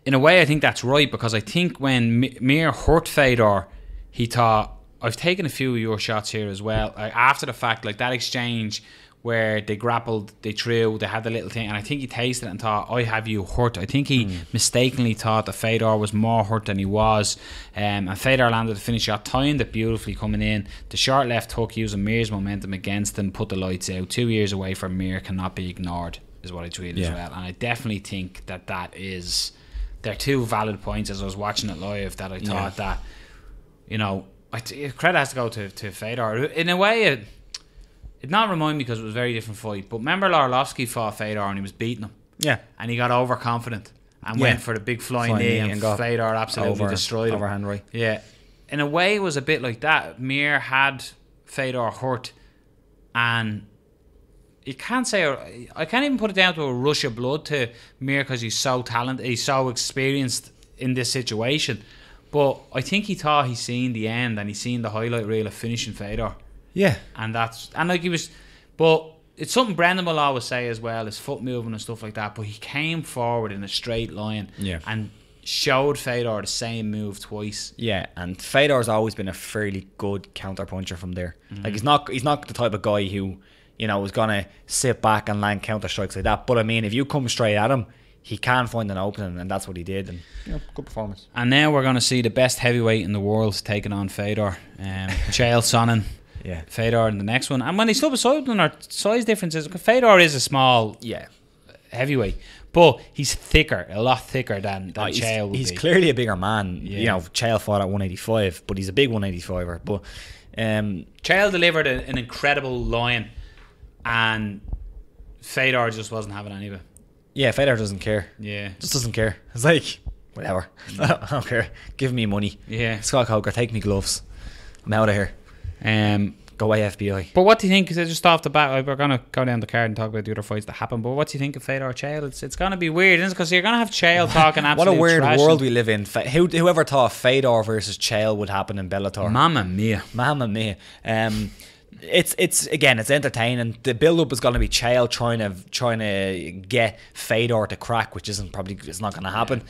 Speaker 1: I think that's right, because I think when Mir hurt Fedor, he thought, I've taken a few of your shots here as well. After the fact, like that exchange where they grappled, they threw, they had the little thing, and I think he tasted it and thought, I have you hurt. I think he mistakenly thought that Fedor was more hurt than he was, and Fedor landed the finish shot, timed it beautifully coming in. The short left hook using Mir's momentum against him, put the lights out. 2 years away from Mir cannot be ignored, is what I tweeted as well. And I definitely think that is, they're two valid points as I was watching it live, that I thought that, you know, credit has to go to Fedor. In a way, it not remind me because it was a very different fight. But remember Arlovsky fought Fedor and he was beating him. Yeah. And he got overconfident and went for the big flying knee and Fedor absolutely destroyed him.
Speaker 3: Overhand right.
Speaker 1: Yeah. In a way, it was a bit like that. Mir had Fedor hurt, and you can't say, I can't even put it down to a rush of blood to Mir because he's so talented, he's so experienced in this situation. But I think he thought he's seen the end and he's seen the highlight reel of finishing Fedor.
Speaker 3: Yeah.
Speaker 1: And like he was, but it's something Brendan will always say as well, his foot moving and stuff like that. But he came forward in a straight line and showed Fedor the same move twice.
Speaker 3: Yeah, and Fedor's always been a fairly good counter puncher from there. Like he's not the type of guy who, you know, is gonna sit back and land counter strikes like that. But I mean, if you come straight at him, he can find an opening, and that's what he did. And good performance.
Speaker 1: And now we're gonna see the best heavyweight in the world taking on Fedor, Chael Sonnen.
Speaker 3: Yeah,
Speaker 1: Fedor in the next one. And when they stood beside them, our size differences, Fedor is a small heavyweight, but he's thicker, a lot thicker than Chael would be.
Speaker 3: He's clearly a bigger man. Yeah. You know, Chael fought at 185, but he's a big 185er. But
Speaker 1: Chael delivered an incredible line, and Fedor just wasn't having any of it.
Speaker 3: Yeah, Fedor doesn't care.
Speaker 1: Yeah.
Speaker 3: Just doesn't care. It's like, whatever. I don't care. Give me money.
Speaker 1: Yeah.
Speaker 3: Scott Coker, take me gloves. I'm out of here. Go away, FBI.
Speaker 1: But what do you think? Just off the bat, we're gonna go down the card and talk about the other fights that happen. But what do you think of Fedor Chael? It's gonna be weird, isn't it? Because you're gonna have Chael talking absolute
Speaker 3: what a weird
Speaker 1: trash
Speaker 3: world we live in. Whoever thought Fedor versus Chael would happen in Bellator?
Speaker 1: Mamma mia!
Speaker 3: Mamma mia! It's again, it's entertaining. The build up is going to be Chael trying to get Fedor to crack, which it's not going to happen.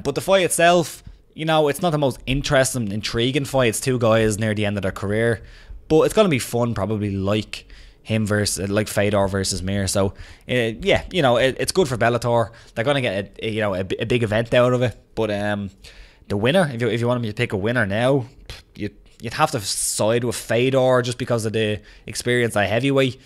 Speaker 3: But the fight itself, you know, it's not the most interesting, intriguing fight. It's two guys near the end of their career, but it's going to be fun, probably like Fedor versus Mir. So yeah, you know, it's good for Bellator. They're going to get a big event out of it. But the winner, if you wanted me to pick a winner now, you'd have to side with Fedor just because of the experience at heavyweight.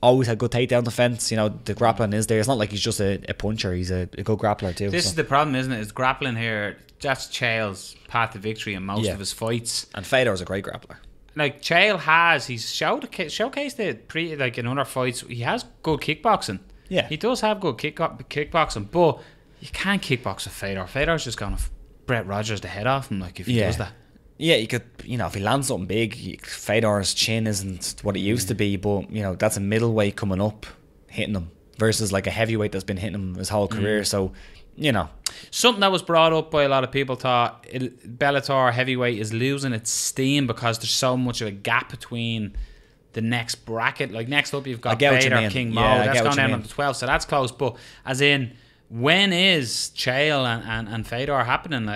Speaker 3: Always had good takedown defense. You know, the grappling is there. It's not like he's just a puncher. He's a good grappler too.
Speaker 1: This is the problem, isn't it? Is grappling here. That's Chael's path to victory in most of his fights.
Speaker 3: And Fedor's a great grappler.
Speaker 1: Like he's showcased it in other fights. He has good kickboxing.
Speaker 3: Yeah,
Speaker 1: he does have good kickboxing, but you can't kickbox with Fedor. Fedor's just gonna Brett Rogers the head off him, like, if he does that.
Speaker 3: Yeah, you could, you know, if he lands something big, Fedor's chin isn't what it used to be, but, you know, that's a middleweight coming up, hitting him, versus like a heavyweight that's been hitting him his whole career. So, you know.
Speaker 1: Something that was brought up by a lot of people thought Bellator heavyweight is losing its steam because there's so much of a gap between the next bracket. Like, next up you've got Fedor, King Mo. That's gone down on the 12, so that's close. But, as in, when is Chael and Fedor happening?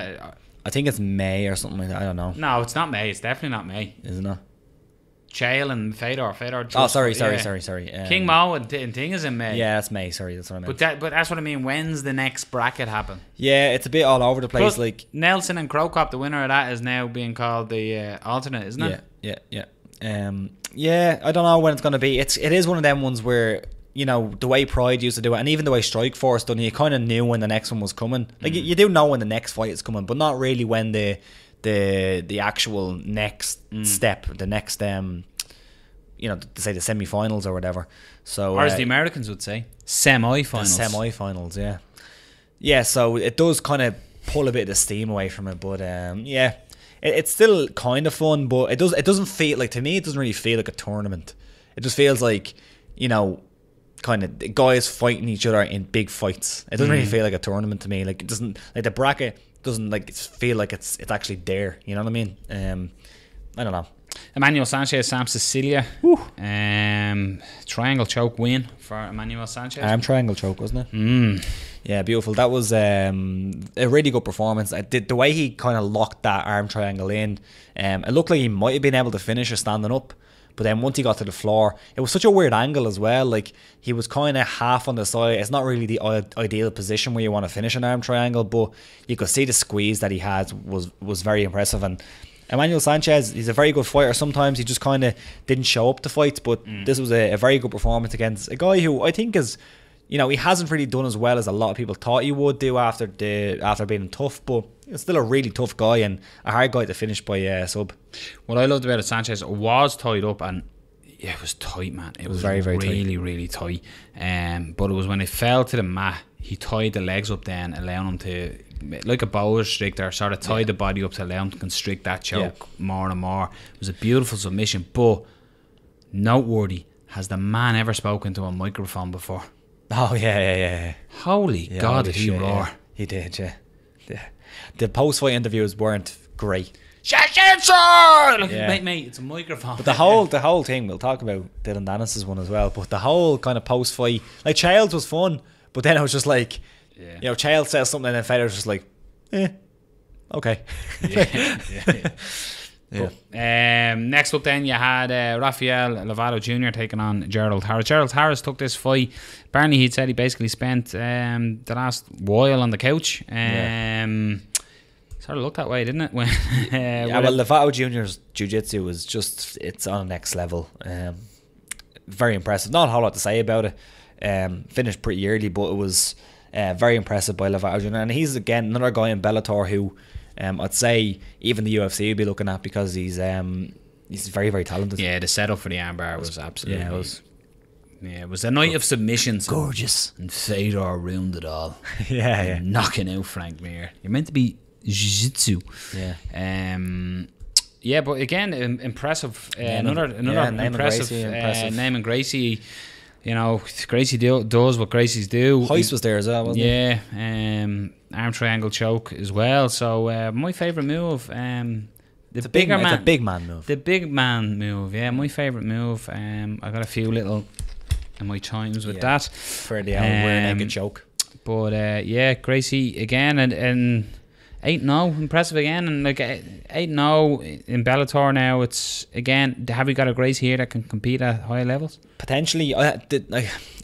Speaker 3: I think it's May or something like that. I don't know.
Speaker 1: No, it's not May. It's definitely not May.
Speaker 3: Isn't it?
Speaker 1: Chael and Fedor.
Speaker 3: Sorry.
Speaker 1: King Mo and Ting is in May.
Speaker 3: Yeah, that's May. Sorry, that's what I meant.
Speaker 1: But that's what I mean. When's the next bracket happen?
Speaker 3: Yeah, it's a bit all over the place.
Speaker 1: Plus,
Speaker 3: like
Speaker 1: Nelson and Krokop, the winner of that, is now being called the alternate, isn't it?
Speaker 3: Yeah. Yeah, I don't know when it's going to be. It is one of them ones where, you know, the way Pride used to do it, and even the way Strikeforce done it, you kind of knew when the next one was coming. Like, you do know when the next fight is coming, but not really when the actual next step, the next, you know, to say the semi-finals or whatever. So,
Speaker 1: or as the Americans would say, semi-finals.
Speaker 3: The semi-finals, yeah. Yeah, so it does kind of pull a bit of the steam away from it, but yeah, it's still kind of fun, but it doesn't feel like, to me, it doesn't really feel like a tournament. It just feels like, you know, kind of guys fighting each other in big fights. It doesn't really feel like a tournament to me. Like, it doesn't, like, the bracket doesn't like feel like it's actually there. You know what I mean? I don't know.
Speaker 1: Emmanuel Sanchez, Sam Cecilia. Triangle choke win for Emmanuel Sanchez.
Speaker 3: Triangle choke, wasn't it? Yeah, beautiful. That was a really good performance. The way he kind of locked that arm triangle in, it looked like he might have been able to finish her standing up, But then once he got to the floor, it was such a weird angle as well. Like, he was kind of half on the side. It's not really the ideal position where you want to finish an arm triangle, but you could see the squeeze that he had was very impressive. And Emmanuel Sanchez, he's a very good fighter. Sometimes he just kind of didn't show up to fights, but this was a very good performance against a guy who I think is, he hasn't really done as well as a lot of people thought he would do after being tough, but he's still a really tough guy and a hard guy to finish by sub.
Speaker 1: What I loved about it, Sanchez was tied up, and it was tight, man. It was very, very really, tight. Really tight. But it was when it fell to the mat, he tied the legs up then, allowing him to, like a boa restrictor, sort of tied the body up to allow him to constrict that choke more and more. It was a beautiful submission, but noteworthy, has the man ever spoken to a microphone before?
Speaker 3: Oh, yeah.
Speaker 1: Holy God, did he roar.
Speaker 3: Yeah. He did, yeah. The post-fight interviews weren't great.
Speaker 1: Mate, it's a microphone.
Speaker 3: But the whole thing, we'll talk about Dylan Dennis's one as well, but the whole kind of post-fight, like, Childs was fun, but then it was just like, Childs says something and then Fedor's just like, okay.
Speaker 1: Next up then you had Rafael Lovato Jr. taking on Gerald Harris. Gerald Harris took this fight. Apparently he'd said he basically spent the last while on the couch. Sort of looked that way, didn't it? Well,
Speaker 3: Lovato Jr.'s jiu-jitsu was just, it's on the next level. Very impressive. Not a whole lot to say about it. Finished pretty early, but it was very impressive by Lovato Jr. And he's, again, another guy in Bellator who I'd say even the UFC would be looking at, because he's very, very talented.
Speaker 1: Yeah, the setup for the armbar was absolutely... it was a night of submissions.
Speaker 3: Gorgeous.
Speaker 1: And Fedor ruined it all.
Speaker 3: yeah.
Speaker 1: Knocking out Frank Mir. You're meant to be jiu-jitsu.
Speaker 3: Yeah.
Speaker 1: But again, impressive. Another impressive name, and Gracie. Gracie does what Gracie's do.
Speaker 3: Heist was there as well, wasn't
Speaker 1: he? Arm triangle choke as well. So my favourite move,
Speaker 3: it's a big man move.
Speaker 1: The big man move, yeah, my favourite move. I got a few little in my chimes with that.
Speaker 3: For the rear naked choke.
Speaker 1: But Gracie again and 8-0, impressive again, and like 8-0 in Bellator now. It's again, have we got a Gracie here that can compete at higher levels?
Speaker 3: Potentially. I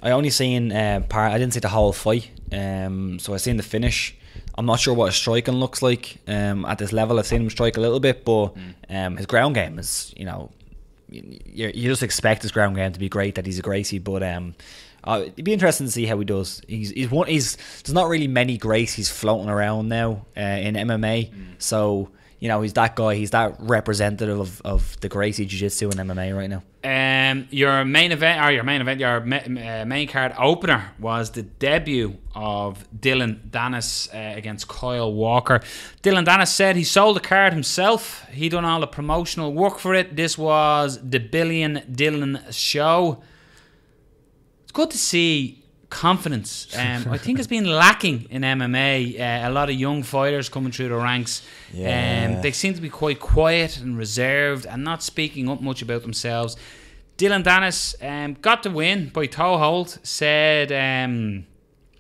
Speaker 3: only seen part. I didn't see the whole fight. So I seen the finish. I'm not sure what his striking looks like at this level. I've seen him strike a little bit, but his ground game is, you just expect his ground game to be great, that he's a Gracie, but it'd be interesting to see how he does. There's not really many Gracies floating around now in MMA, so he's that guy. He's that representative of the Gracie Jiu-Jitsu in MMA right now.
Speaker 1: Your main card opener was the debut of Dylan Dennis against Kyle Walker. Dylan Dennis said he sold the card himself. He done all the promotional work for it. This was the Billion Dylan show. It's good to see confidence. I think it's been lacking in MMA. A lot of young fighters coming through the ranks. They seem to be quite quiet and reserved and not speaking up much about themselves. Dylan Dennis got the win by toe hold. Said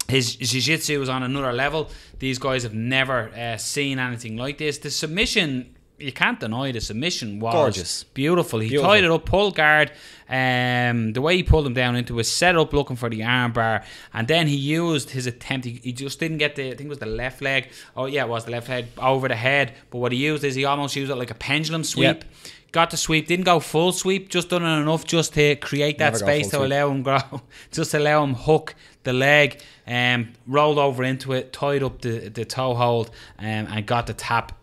Speaker 1: his jiu-jitsu was on another level. These guys have never seen anything like this. The submission, you can't deny the submission was
Speaker 3: gorgeous,
Speaker 1: beautiful. He tied it up, pulled guard. The way he pulled him down into was set up looking for the armbar, and then he used his attempt. He just didn't get I think it was the left leg. Oh yeah, it was the left leg over the head. But what he used is he almost used it like a pendulum sweep.
Speaker 3: Yep.
Speaker 1: Got the sweep, didn't go full sweep, just done it enough just to create that space to allow him grow, just allow him hook the leg, rolled over into it, tied up the toe hold, and got the tap.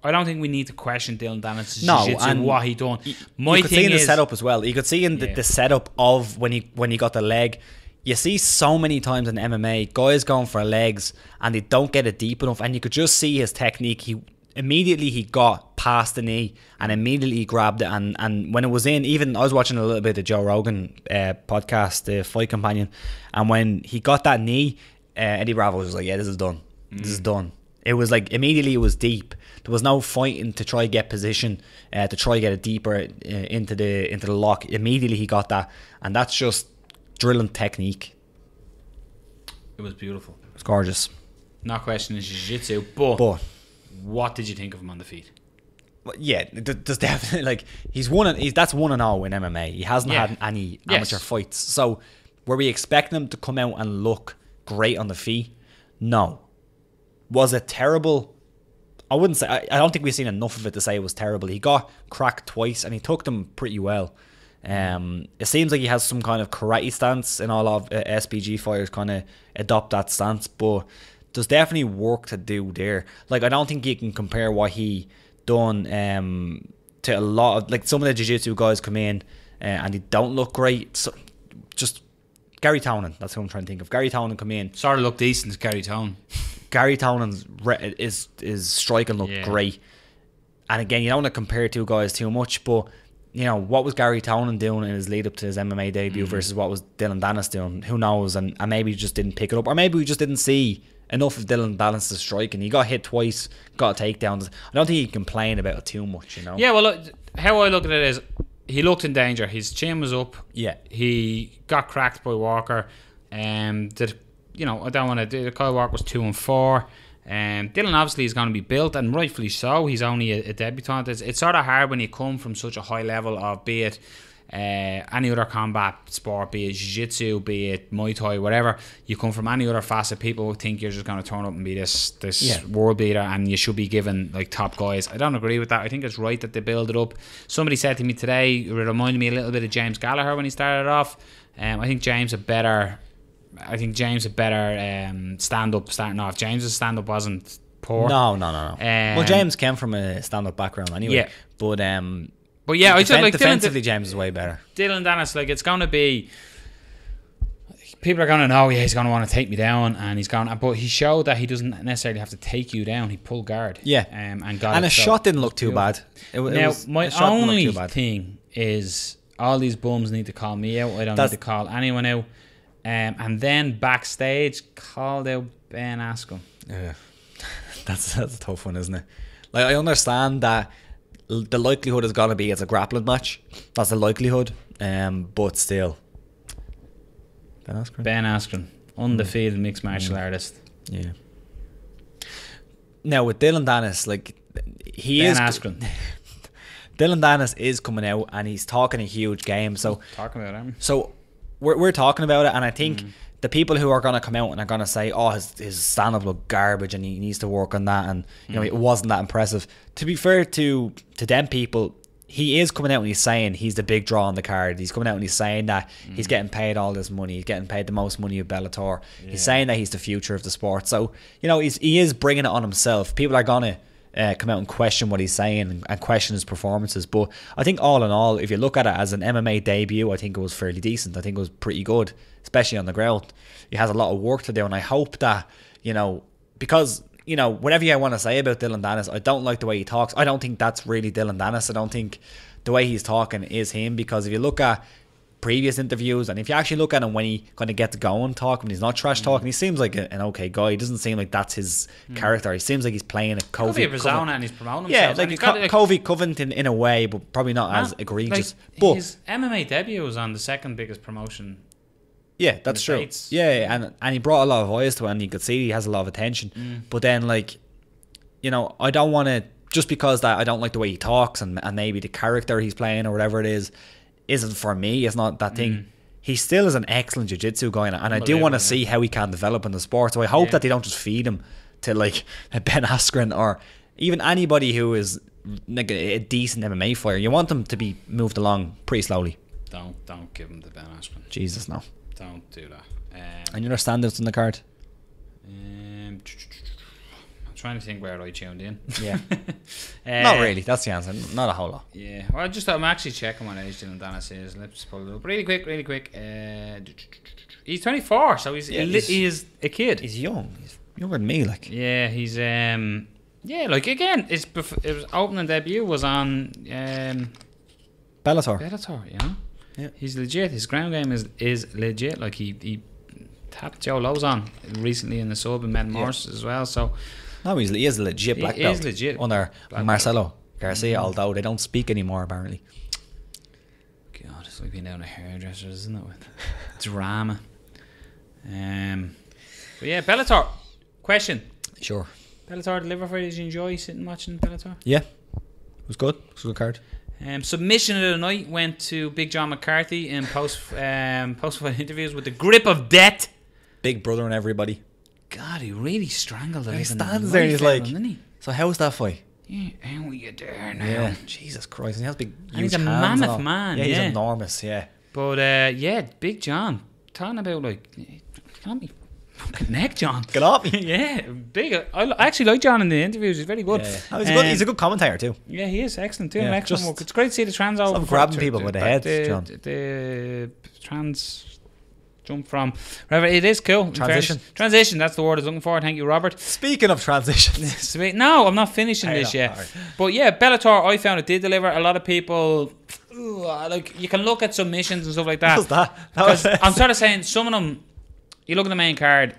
Speaker 1: I don't think we need to question Dylan Dennis' jiu-jitsu and what he done.
Speaker 3: You could see in the setup as well. You could see in the setup of when he got the leg. You see so many times in MMA, guys going for legs and they don't get it deep enough, and you could just see his technique. He got past the knee and immediately he grabbed it, and when it was in, even I was watching a little bit of Joe Rogan podcast, the Fight Companion, and when he got that knee, Eddie Bravo was like, yeah, this is done. This is done. It was like immediately it was deep. There was no fighting to try get position, to try get it deeper into the lock. Immediately he got that, and that's just drilling technique.
Speaker 1: It was beautiful.
Speaker 3: It's gorgeous.
Speaker 1: Not questioning jiu-jitsu, but what did you think of him on the feet?
Speaker 3: Yeah, there's definitely like that's 1-0 in MMA. He hasn't had any amateur fights. So were we expecting him to come out and look great on the feet? No. Was it terrible? I wouldn't say. I don't think we've seen enough of it to say it was terrible. He got cracked twice and he took them pretty well. It seems like he has some kind of karate stance, and all of SBG fighters kind of adopt that stance, but there's definitely work to do there. Like, I don't think you can compare what he done to a lot of, like, some of the jiu-jitsu guys come in and they don't look great. So just Gary Townend, that's who I'm trying to think of. Gary Townend come in,
Speaker 1: sort of look decent. Gary Townend.
Speaker 3: Gary Townend's is striking look great. And again, you don't want to compare two guys too much, but you know, what was Gary Townend doing in his lead up to his MMA debut versus what was Dylan Dennis doing? Who knows? And maybe he just didn't pick it up, or maybe we just didn't see enough of Dylan Dennis' striking. He got hit twice, got takedowns. I don't think he can complain about it too much, you know.
Speaker 1: Yeah, well, look, how I look at it is, he looked in danger. His chin was up.
Speaker 3: Yeah,
Speaker 1: he got cracked by Walker. You know, I don't want to do. Kyle Walker was 2-4. Dylan obviously is going to be built, and rightfully so. He's only a debutant. It's sort of hard when you come from such a high level of, be it any other combat sport, be it jiu-jitsu, be it Muay Thai, whatever. You come from any other facet, people think you're just going to turn up and be this world beater, and you should be given like top guys. I don't agree with that. I think it's right that they build it up. Somebody said to me today, it reminded me a little bit of James Gallagher when he started off. I think James a better stand-up starting off. James's stand-up wasn't poor.
Speaker 3: No. Well, James came from a stand-up background anyway. Yeah. But yeah, I just like defensively, James is way better.
Speaker 1: Dylan Dennis, like, it's going to be, people are going to know, he's going to want to take me down, and he's going. But he showed that he doesn't necessarily have to take you down. He pulled guard.
Speaker 3: Yeah,
Speaker 1: and got
Speaker 3: and
Speaker 1: it.
Speaker 3: A shot didn't look too bad.
Speaker 1: My only thing is, all these bums need to call me out. I don't need to call anyone out. And then backstage, called out Ben Askren.
Speaker 3: Yeah, that's a tough one, isn't it? Like, I understand that the likelihood is gonna be it's a grappling match. That's the likelihood. But still,
Speaker 1: Ben Askren, undefeated mixed martial artist.
Speaker 3: Yeah. Now with Dylan Dennis, like,
Speaker 1: Askren.
Speaker 3: Dylan Dennis is coming out and he's talking a huge game. So
Speaker 1: talking about him.
Speaker 3: So we're talking about it, and I think the people who are going to come out and are going to say, oh, his stand-up looked garbage and he needs to work on that, and you know, it wasn't that impressive. To be fair to them people, he is coming out and he's saying he's the big draw on the card. He's coming out and he's saying that he's getting paid all this money. He's getting paid the most money of Bellator. Yeah. He's saying that he's the future of the sport. So, you know, he is bringing it on himself. People are going to come out and question what he's saying and question his performances. But I think all in all, if you look at it as an MMA debut, I think it was fairly decent. I think it was pretty good, especially on the ground. He has a lot of work to do, and I hope that, you know, because, you know, whatever you want to say about Dylan Dennis, I don't like the way he talks. I don't think that's really Dylan Dennis. I don't think the way he's talking is him, because if you look at previous interviews, and if you actually look at him when he kind of gets going talking, when he's not trash talking, he seems like an okay guy. He doesn't seem like that's his character. He seems like he's playing a Kofi
Speaker 1: Arizona, and he's promoting himself.
Speaker 3: Yeah, like Kofi Covington in a way, but probably not as egregious.
Speaker 1: Like,
Speaker 3: but
Speaker 1: his MMA debut was on the second biggest promotion.
Speaker 3: Yeah, that's true. States. Yeah, and he brought a lot of eyes to it, and you could see he has a lot of attention. But then, like, you know, I don't want to, just because that I don't like the way he talks, and maybe the character he's playing or whatever it is, isn't for me. It's not that thing. He still is an excellent jiu-jitsu guy, and I do want to see how he can develop in the sport. So I hope that they don't just feed him to like Ben Askren or even anybody who is like a decent MMA fighter. You want them to be moved along pretty slowly.
Speaker 1: Don't give him the Ben Askren.
Speaker 3: Jesus, no.
Speaker 1: Don't do that.
Speaker 3: And your standouts on the card?
Speaker 1: I'm trying to think where I tuned in.
Speaker 3: Yeah. Not really. That's the answer. Not a whole lot.
Speaker 1: Yeah. Well, I'm actually checking what age Dylan Dennis is. Let's pull it up really quick. He's 24, so he is a kid.
Speaker 3: He's young. He's younger than me, like.
Speaker 1: Yeah, he's yeah, like, again, it was opening debut was on
Speaker 3: Bellator,
Speaker 1: you know. Yeah. He's legit. His ground game is legit. Like, he tapped Joe Lozon recently in the sub and met Morris as well. So
Speaker 3: no, he is a legit black belt. He is legit under Marcelo Garcia, although they don't speak anymore apparently.
Speaker 1: God, it's like being down a hairdresser, isn't it? With drama. But yeah, Bellator. Question.
Speaker 3: Sure.
Speaker 1: Bellator deliver for you. Did you enjoy sitting watching Bellator?
Speaker 3: Yeah. was good. It was a good card.
Speaker 1: Submission of the night went to Big John McCarthy in post-fight interviews with the grip of death.
Speaker 3: Big brother and everybody.
Speaker 1: God, he really strangled him.
Speaker 3: He stands there and he's like, so how was that fight?
Speaker 1: Yeah, how are you there now?
Speaker 3: Yeah, Jesus Christ. And he has big,
Speaker 1: and he's a
Speaker 3: hands
Speaker 1: mammoth man.
Speaker 3: Yeah, he's enormous, yeah.
Speaker 1: But, yeah, Big John, talking about, like, can't be fucking neck, John.
Speaker 3: Get off me.
Speaker 1: Yeah, big. I actually like John in the interviews. He's very good.
Speaker 3: Yeah. Oh, he's a good commentator too.
Speaker 1: Yeah, he is excellent too.
Speaker 3: Yeah,
Speaker 1: Excellent work. It's great to see the trans over.
Speaker 3: Stop grabbing people with the heads, John.
Speaker 1: The trans jump from wherever it is cool.
Speaker 3: Transition.
Speaker 1: That's the word I was looking for. Thank you, Robert.
Speaker 3: Speaking of transitions,
Speaker 1: no, I'm not finishing this yet. Right. But yeah, Bellator, I found it did deliver. A lot of people, like, you can look at submissions and stuff like that.
Speaker 3: What was that?
Speaker 1: I'm sort of saying some of them. You look at the main card.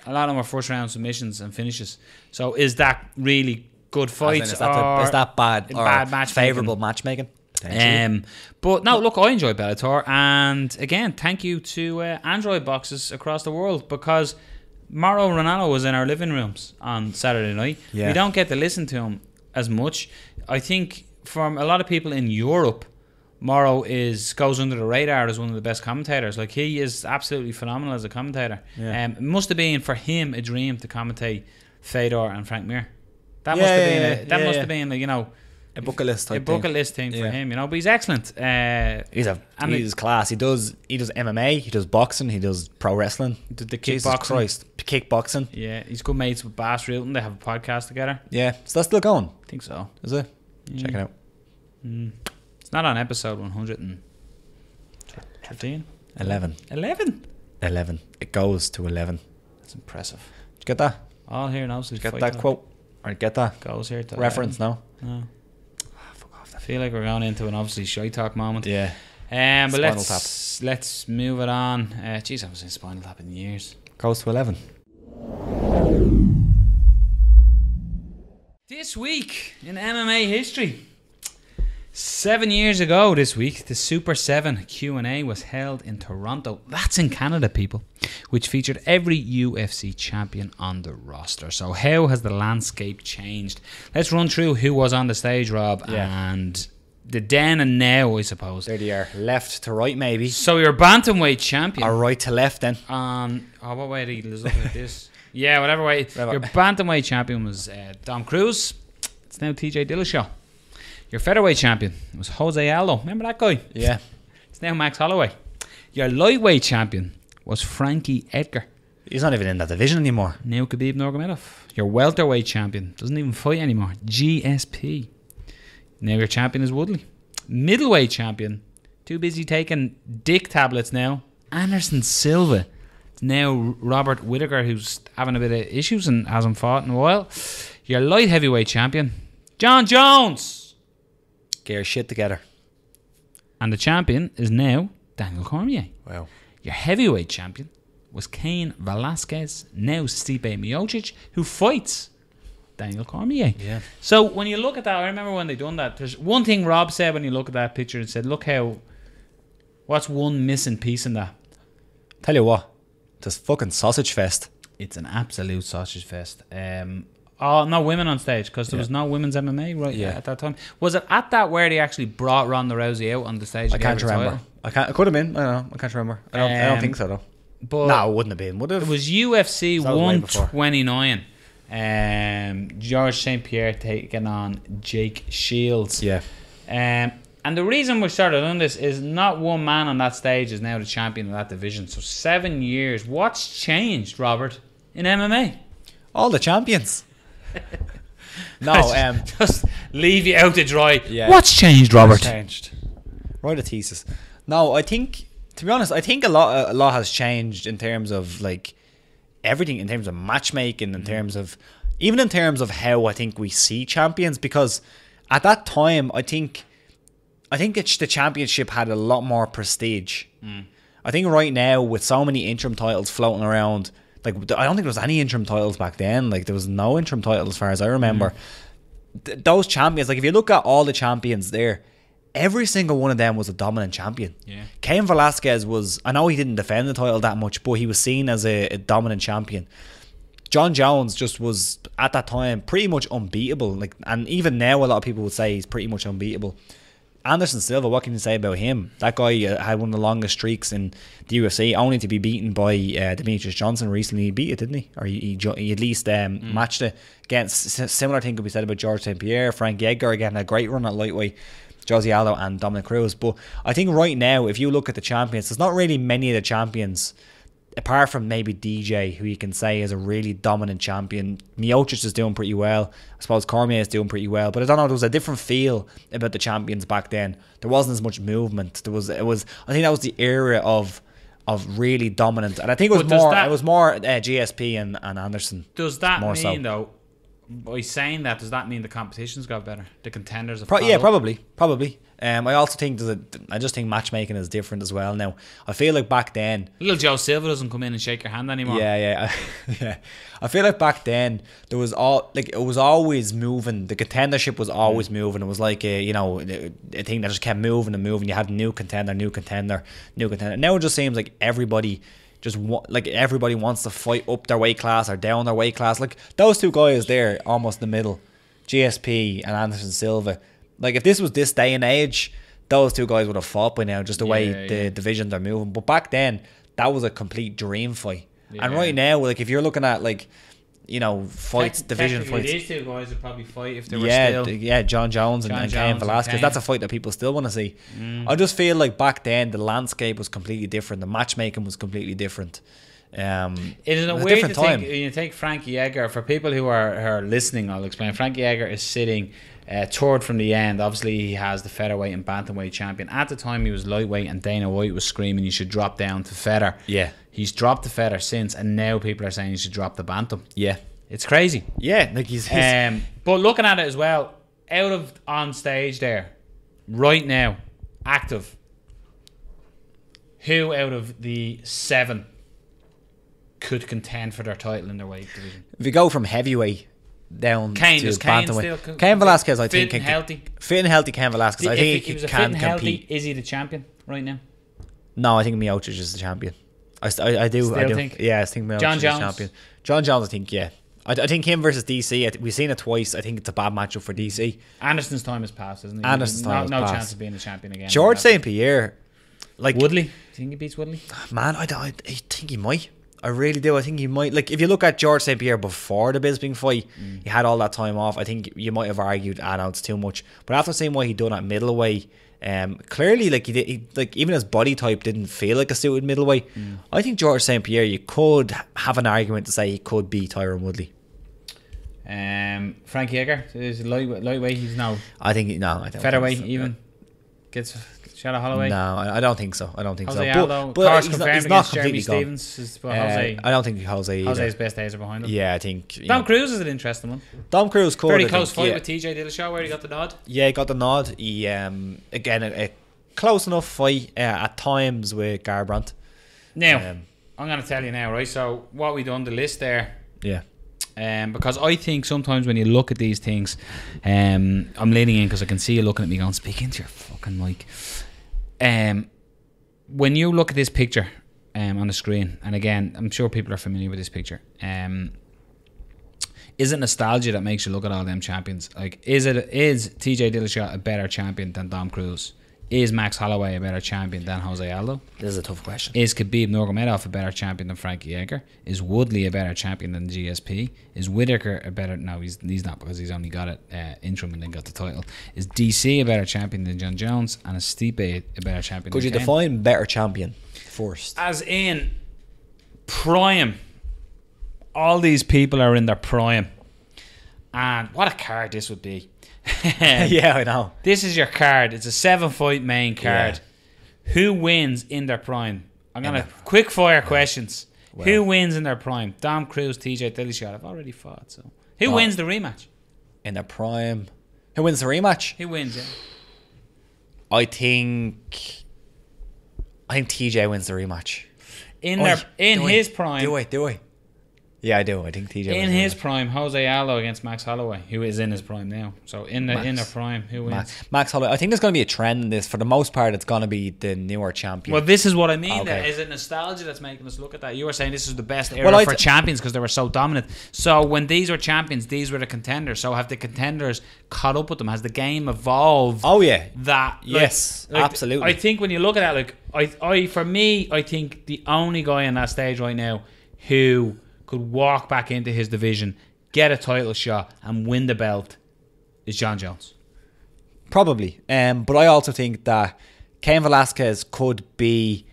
Speaker 1: A lot of them are first round submissions and finishes. So is that really good fights?
Speaker 3: Is that bad
Speaker 1: matchmaking?
Speaker 3: Favourable matchmaking?
Speaker 1: But no, look, I enjoy Bellator, and again, thank you to Android boxes across the world, because Mauro Ranallo was in our living rooms on Saturday night.
Speaker 3: Yeah.
Speaker 1: We don't get to listen to him as much. I think from a lot of people in Europe, Mauro goes under the radar as one of the best commentators. Like, he is absolutely phenomenal as a commentator.
Speaker 3: Yeah.
Speaker 1: It must have been for him a dream to commentate Fedor and Frank Mir. That must have been you know,
Speaker 3: a bucket list type
Speaker 1: thing for him, you know. But he's excellent.
Speaker 3: He's class. He does MMA, he does boxing, he does pro wrestling.
Speaker 1: The kickboxing.
Speaker 3: Jesus Christ. Kickboxing.
Speaker 1: Yeah, he's good mates with Bas Rutten. They have a podcast together.
Speaker 3: Yeah, so that's still going.
Speaker 1: I think so.
Speaker 3: Is it? Check it out.
Speaker 1: It's not on episode 113.
Speaker 3: 11.
Speaker 1: 11.
Speaker 3: It goes to 11.
Speaker 1: That's impressive.
Speaker 3: Did you get that?
Speaker 1: All here now. So
Speaker 3: get that quote? Or get that?
Speaker 1: Goes here to
Speaker 3: reference
Speaker 1: 11.
Speaker 3: now?
Speaker 1: No. Fuck off. I feel like we're going into an obviously shite talk moment.
Speaker 3: Yeah.
Speaker 1: But let's move it on. Jeez, I haven't seen Spinal Tap in years.
Speaker 3: Goes to 11.
Speaker 1: This week in MMA history, 7 years ago this week, the Super 7 Q&A was held in Toronto. That's in Canada, people. Which featured every UFC champion on the roster. So how has the landscape changed? Let's run through who was on the stage, Rob.
Speaker 3: Yeah.
Speaker 1: And the then and now, I suppose.
Speaker 3: There they are. Left to right, maybe.
Speaker 1: So your bantamweight champion.
Speaker 3: Or right to left, then.
Speaker 1: What way do you look at this? Yeah, whatever way. Your bantamweight champion was Dom Cruz. It's now TJ Dillashaw. Your featherweight champion was Jose Aldo. Remember that guy?
Speaker 3: Yeah.
Speaker 1: It's now Max Holloway. Your lightweight champion was Frankie Edgar.
Speaker 3: He's not even in that division anymore.
Speaker 1: Now Khabib Nurmagomedov. Your welterweight champion doesn't even fight anymore. GSP. Now your champion is Woodley. Middleweight champion, too busy taking dick tablets now, Anderson Silva. It's now Robert Whittaker, who's having a bit of issues and hasn't fought in a while. Your light heavyweight champion, John Jones.
Speaker 3: Get your shit together.
Speaker 1: And the champion is now Daniel Cormier.
Speaker 3: Wow.
Speaker 1: Your heavyweight champion was Cain Velasquez, now Stipe Miocic, who fights Daniel Cormier.
Speaker 3: Yeah.
Speaker 1: So when you look at that, I remember when they done that, there's one thing Rob said when you look at that picture and said, look what's one missing piece in that?
Speaker 3: Tell you what, this fucking sausage fest.
Speaker 1: It's an absolute sausage fest. No women on stage, because there was no women's MMA at that time. Was it at that where they actually brought Ronda Rousey out on the stage?
Speaker 3: I can't remember. It could have been. I don't know. I can't remember. I don't think so though.
Speaker 1: But
Speaker 3: no, it wouldn't have been. Would it?
Speaker 1: It was UFC 129. George St. Pierre taking on Jake Shields.
Speaker 3: Yeah.
Speaker 1: And the reason we started on this is not one man on that stage is now the champion of that division. So 7 years. What's changed, Robert, in MMA?
Speaker 3: All the champions. No,
Speaker 1: just leave you out to dry.
Speaker 3: Yeah.
Speaker 1: What's changed, Robert?
Speaker 3: What's changed? Write a thesis. No, I think, to be honest, I think a lot has changed in terms of like everything, in terms of matchmaking, in terms of how I think we see champions, because at that time I think the championship had a lot more prestige. I think right now, with so many interim titles floating around, like, I don't think there was any interim titles back then. Like, there was no interim title as far as I remember. Those champions, like, if you look at all the champions there, every single one of them was a dominant champion.
Speaker 1: Yeah.
Speaker 3: Cain Velasquez was, I know he didn't defend the title that much, but he was seen as a dominant champion. John Jones just was at that time pretty much unbeatable. Like, and even now, a lot of people would say he's pretty much unbeatable. Anderson Silva, what can you say about him? That guy had one of the longest streaks in the UFC, only to be beaten by Demetrius Johnson recently. He beat it, didn't he? Or he at least matched it. Again, similar thing could be said about George St. Pierre. Frankie Edgar, again, a great run at lightweight. Jose Aldo and Dominic Cruz. But I think right now, if you look at the champions, there's not really many of the champions, apart from maybe DJ, who you can say is a really dominant champion. Miocic is doing pretty well. I suppose Cormier is doing pretty well. But I don't know, there was a different feel about the champions back then. There wasn't as much movement. I think that was the era of really dominant. And I think it was more GSP and Anderson.
Speaker 1: Does that mean, though, by saying that, does that mean the competition's got better? The contenders have
Speaker 3: yeah, probably. I also think I just think matchmaking is different as well now. I feel like back then,
Speaker 1: little Joe Silva doesn't come in and shake your hand anymore.
Speaker 3: Yeah. I feel like back then it was always moving. The contendership was always moving. It was like a thing that just kept moving and moving. You had new contender. Now it just seems like everybody wants to fight up their weight class or down their weight class. Like those two guys there, almost in the middle, GSP and Anderson Silva. Like if this was this day and age, those two guys would have fought by now, just the way the divisions are moving. But back then, that was a complete dream fight. Yeah. And right now, like if you're looking at fights, division fights,
Speaker 1: these two guys would probably fight if they were still.
Speaker 3: John Jones and Cain Velasquez. That's a fight that people still want to see. I just feel like back then the landscape was completely different. The matchmaking was completely different.
Speaker 1: It is a weird to think. You take Frankie Edgar. For people who are listening, I'll explain. Frankie Edgar is sitting third from the end. Obviously, he has the featherweight and bantamweight champion. At the time, he was lightweight, and Dana White was screaming you should drop down to feather.
Speaker 3: Yeah, he's
Speaker 1: dropped the feather since, and now people are saying you should drop the bantam.
Speaker 3: Yeah,
Speaker 1: it's crazy.
Speaker 3: Yeah, like he's
Speaker 1: but looking at it as well, out of on stage there, right now, active. Who out of the 7 could contend for their title in their weight division?
Speaker 3: If you go from heavyweight down to bantamweight, Cain Velasquez, I think,
Speaker 1: fit
Speaker 3: and healthy. Cain Velasquez, I think he can compete.
Speaker 1: Is he the champion right now?
Speaker 3: No, I think Miocic is the champion. I do think. Yeah, I think Miocic is the champion. John Jones, I think. Yeah, I think him versus DC. We've seen it twice. I think it's a bad matchup for DC.
Speaker 1: Anderson's time has passed, isn't it?
Speaker 3: Anderson's time has passed.
Speaker 1: No chance of being the champion again.
Speaker 3: George St. Pierre, like
Speaker 1: Woodley. Do you think he beats Woodley?
Speaker 3: Man, I think he might. I really do. I think he might. Like, if you look at George St. Pierre before the Bisping fight, he had all that time off. I think you might have argued, no, it's too much. But after seeing what he'd done at middleweight, clearly, like he even his body type didn't feel like a suited middleweight. I think George St. Pierre, you could have an argument to say he could beat Tyron Woodley.
Speaker 1: Frankie Edgar is lightweight. He's now.
Speaker 3: I think
Speaker 1: featherweight so. Even gets. Shadow Holloway?
Speaker 3: No, I don't think so.
Speaker 1: Jose Aldo, but he's not Jeremy Stevens.
Speaker 3: I don't think Jose either.
Speaker 1: Jose's best days are behind him.
Speaker 3: Yeah, I think.
Speaker 1: Dom Cruz is an interesting one.
Speaker 3: Dom Cruz could.
Speaker 1: Very close fight with TJ Dillashaw where he got the nod.
Speaker 3: Yeah, he got the nod. He again a close enough fight at times with Garbrandt.
Speaker 1: Now, I'm going to tell you now, right? So what we done the list there.
Speaker 3: Yeah.
Speaker 1: Because I think sometimes when you look at these things, I'm leaning in because I can see you looking at me going, speak into your fucking mic. When you look at this picture on the screen, and again, I'm sure people are familiar with this picture, is it nostalgia that makes you look at all them champions? Like, is TJ Dillashaw a better champion than Dom Cruz? Is Max Holloway a better champion than Jose Aldo?
Speaker 3: This is a tough question.
Speaker 1: Is Khabib Nurmagomedov a better champion than Frankie Edgar? Is Woodley a better champion than GSP? Is Whittaker a better... No, he's not, because he's only got it interim and then got the title. Is DC a better champion than John Jones? And is Stipe a better champion
Speaker 3: Could
Speaker 1: than
Speaker 3: you define better champion first?
Speaker 1: As in prime. All these people are in their prime. And what a card this would be.
Speaker 3: Yeah, I know.
Speaker 1: This is your card. It's a 7-fight main card. Yeah. Who wins in their prime? I'm gonna quick fire questions. Well, who wins in their prime? Dom Cruz, TJ Dillashaw. I've already fought. So who wins the rematch?
Speaker 3: In their prime. Who wins the rematch?
Speaker 1: Who wins? Yeah.
Speaker 3: I think TJ wins the rematch.
Speaker 1: In his prime.
Speaker 3: Do I? Yeah, I do. I think TJ
Speaker 1: In
Speaker 3: was
Speaker 1: his prime, Jose Aldo against Max Holloway, who is in his prime now. So in their prime, who wins?
Speaker 3: Max Holloway. I think there's going to be a trend in this. For the most part, it's going to be the newer champion.
Speaker 1: Well, this is what I mean.
Speaker 3: Okay.
Speaker 1: Is it nostalgia that's making us look at that? You were saying this is the best era for champions because they were so dominant. So when these were champions, these were the contenders. So have the contenders caught up with them? Has the game evolved?
Speaker 3: Oh yeah,
Speaker 1: yes,
Speaker 3: absolutely.
Speaker 1: I think when you look at that, like I think the only guy on that stage right now who could walk back into his division, get a title shot, and win the belt is John Jones.
Speaker 3: Probably. But I also think that Cain Velasquez could be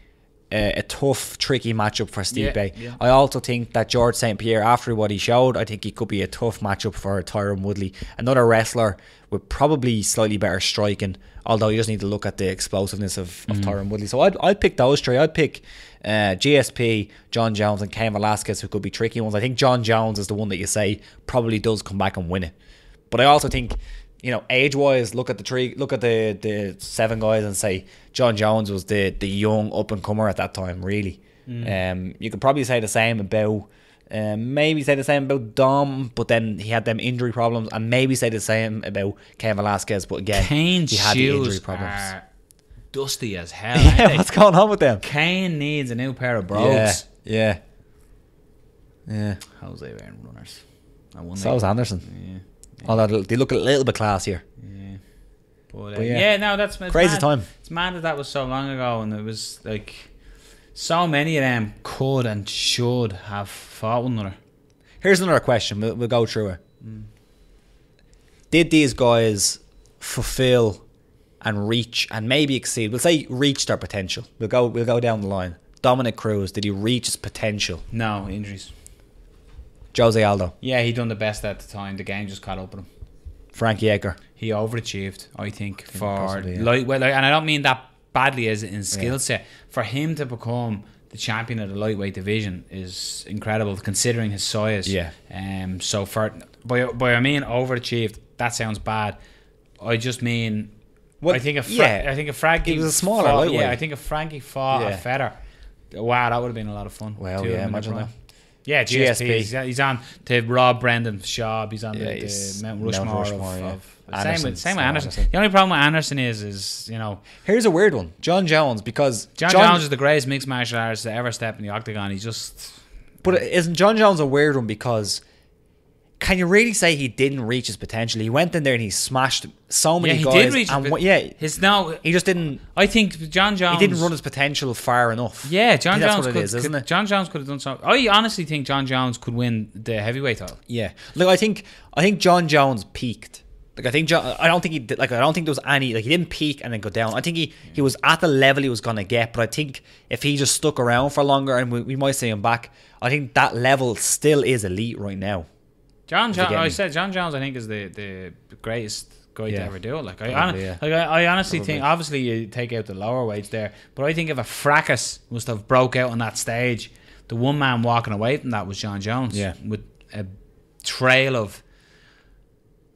Speaker 3: a tough, tricky matchup for Stipe.
Speaker 1: Yeah.
Speaker 3: I also think that George St. Pierre, after what he showed, I think he could be a tough matchup for Tyron Woodley. Another wrestler with probably slightly better striking, although you just need to look at the explosiveness of Tyron Woodley. So I'd pick those three. I'd pick GSP, John Jones, and Cain Velasquez, who could be tricky ones. I think John Jones is the one that you say probably does come back and win it. But I also think, you know, age-wise, look at the 7 guys and say John Jones was the young up-and-comer at that time, really. You could probably say the same about Dom, but then he had them injury problems, and maybe say the same about Cain Velasquez, but again,
Speaker 1: Cain's
Speaker 3: he had the injury
Speaker 1: shoes
Speaker 3: problems.
Speaker 1: are dusty as hell.
Speaker 3: Yeah, what's going on with them?
Speaker 1: Cain needs a new pair of brogues.
Speaker 3: Yeah.
Speaker 1: Jose wearing runners.
Speaker 3: So is Anderson. Although they look a little bit classier.
Speaker 1: But no, that's
Speaker 3: crazy
Speaker 1: mad.
Speaker 3: time.
Speaker 1: It's mad that was so long ago, and it was like so many of them could and should have fought one another.
Speaker 3: Here's another question. We'll go through it. Did these guys fulfill and reach and maybe exceed? We'll say reach their potential. We'll go down the line. Dominic Cruz, did he reach his potential?
Speaker 1: No, injuries.
Speaker 3: Jose Aldo.
Speaker 1: Yeah, he done the best at the time. The game just caught up with him.
Speaker 3: Frankie Edgar.
Speaker 1: He overachieved, I think, for
Speaker 3: possibly, yeah.
Speaker 1: lightweight. And I don't mean that badly as in skill set. For him to become the champion of the lightweight division is incredible, considering his size.
Speaker 3: Yeah.
Speaker 1: So by I mean overachieved, that sounds bad. I just mean, I think if Frankie
Speaker 3: he was a smaller lightweight.
Speaker 1: Yeah, I think if Frankie fought a Fedor, wow, that would have been a lot of fun.
Speaker 3: Well, yeah, imagine that.
Speaker 1: Yeah, GSP. He's on to Rob Brendan Schaub. He's on the Mount Rushmore of same with Anderson. The only problem with Anderson is, you know,
Speaker 3: here's a weird one. John Jones, because
Speaker 1: John Jones is the greatest mixed martial artist to ever step in the octagon. He's just...
Speaker 3: But isn't John Jones a weird one, because can you really say he didn't reach his potential? He went in there and he smashed so many guys.
Speaker 1: He did reach
Speaker 3: he just didn't.
Speaker 1: I think John Jones...
Speaker 3: He didn't run his potential far enough.
Speaker 1: Yeah, John Jones
Speaker 3: that's what it is, isn't it?
Speaker 1: John Jones could have done something. I honestly think John Jones could win the heavyweight title.
Speaker 3: Yeah, look, I think John Jones peaked. Like, I don't think he did. Like, I don't think there was any. Like, he didn't peak and then go down. I think he was at the level he was gonna get. But I think if he just stuck around for longer, and we might see him back, I think that level still is elite right now.
Speaker 1: John Jones, I think, is the greatest guy to ever do it. Like, I honestly think, obviously you take out the lower weights there, but I think if a fracas must have broke out on that stage, the one man walking away from that was John Jones.
Speaker 3: Yeah.
Speaker 1: With a trail of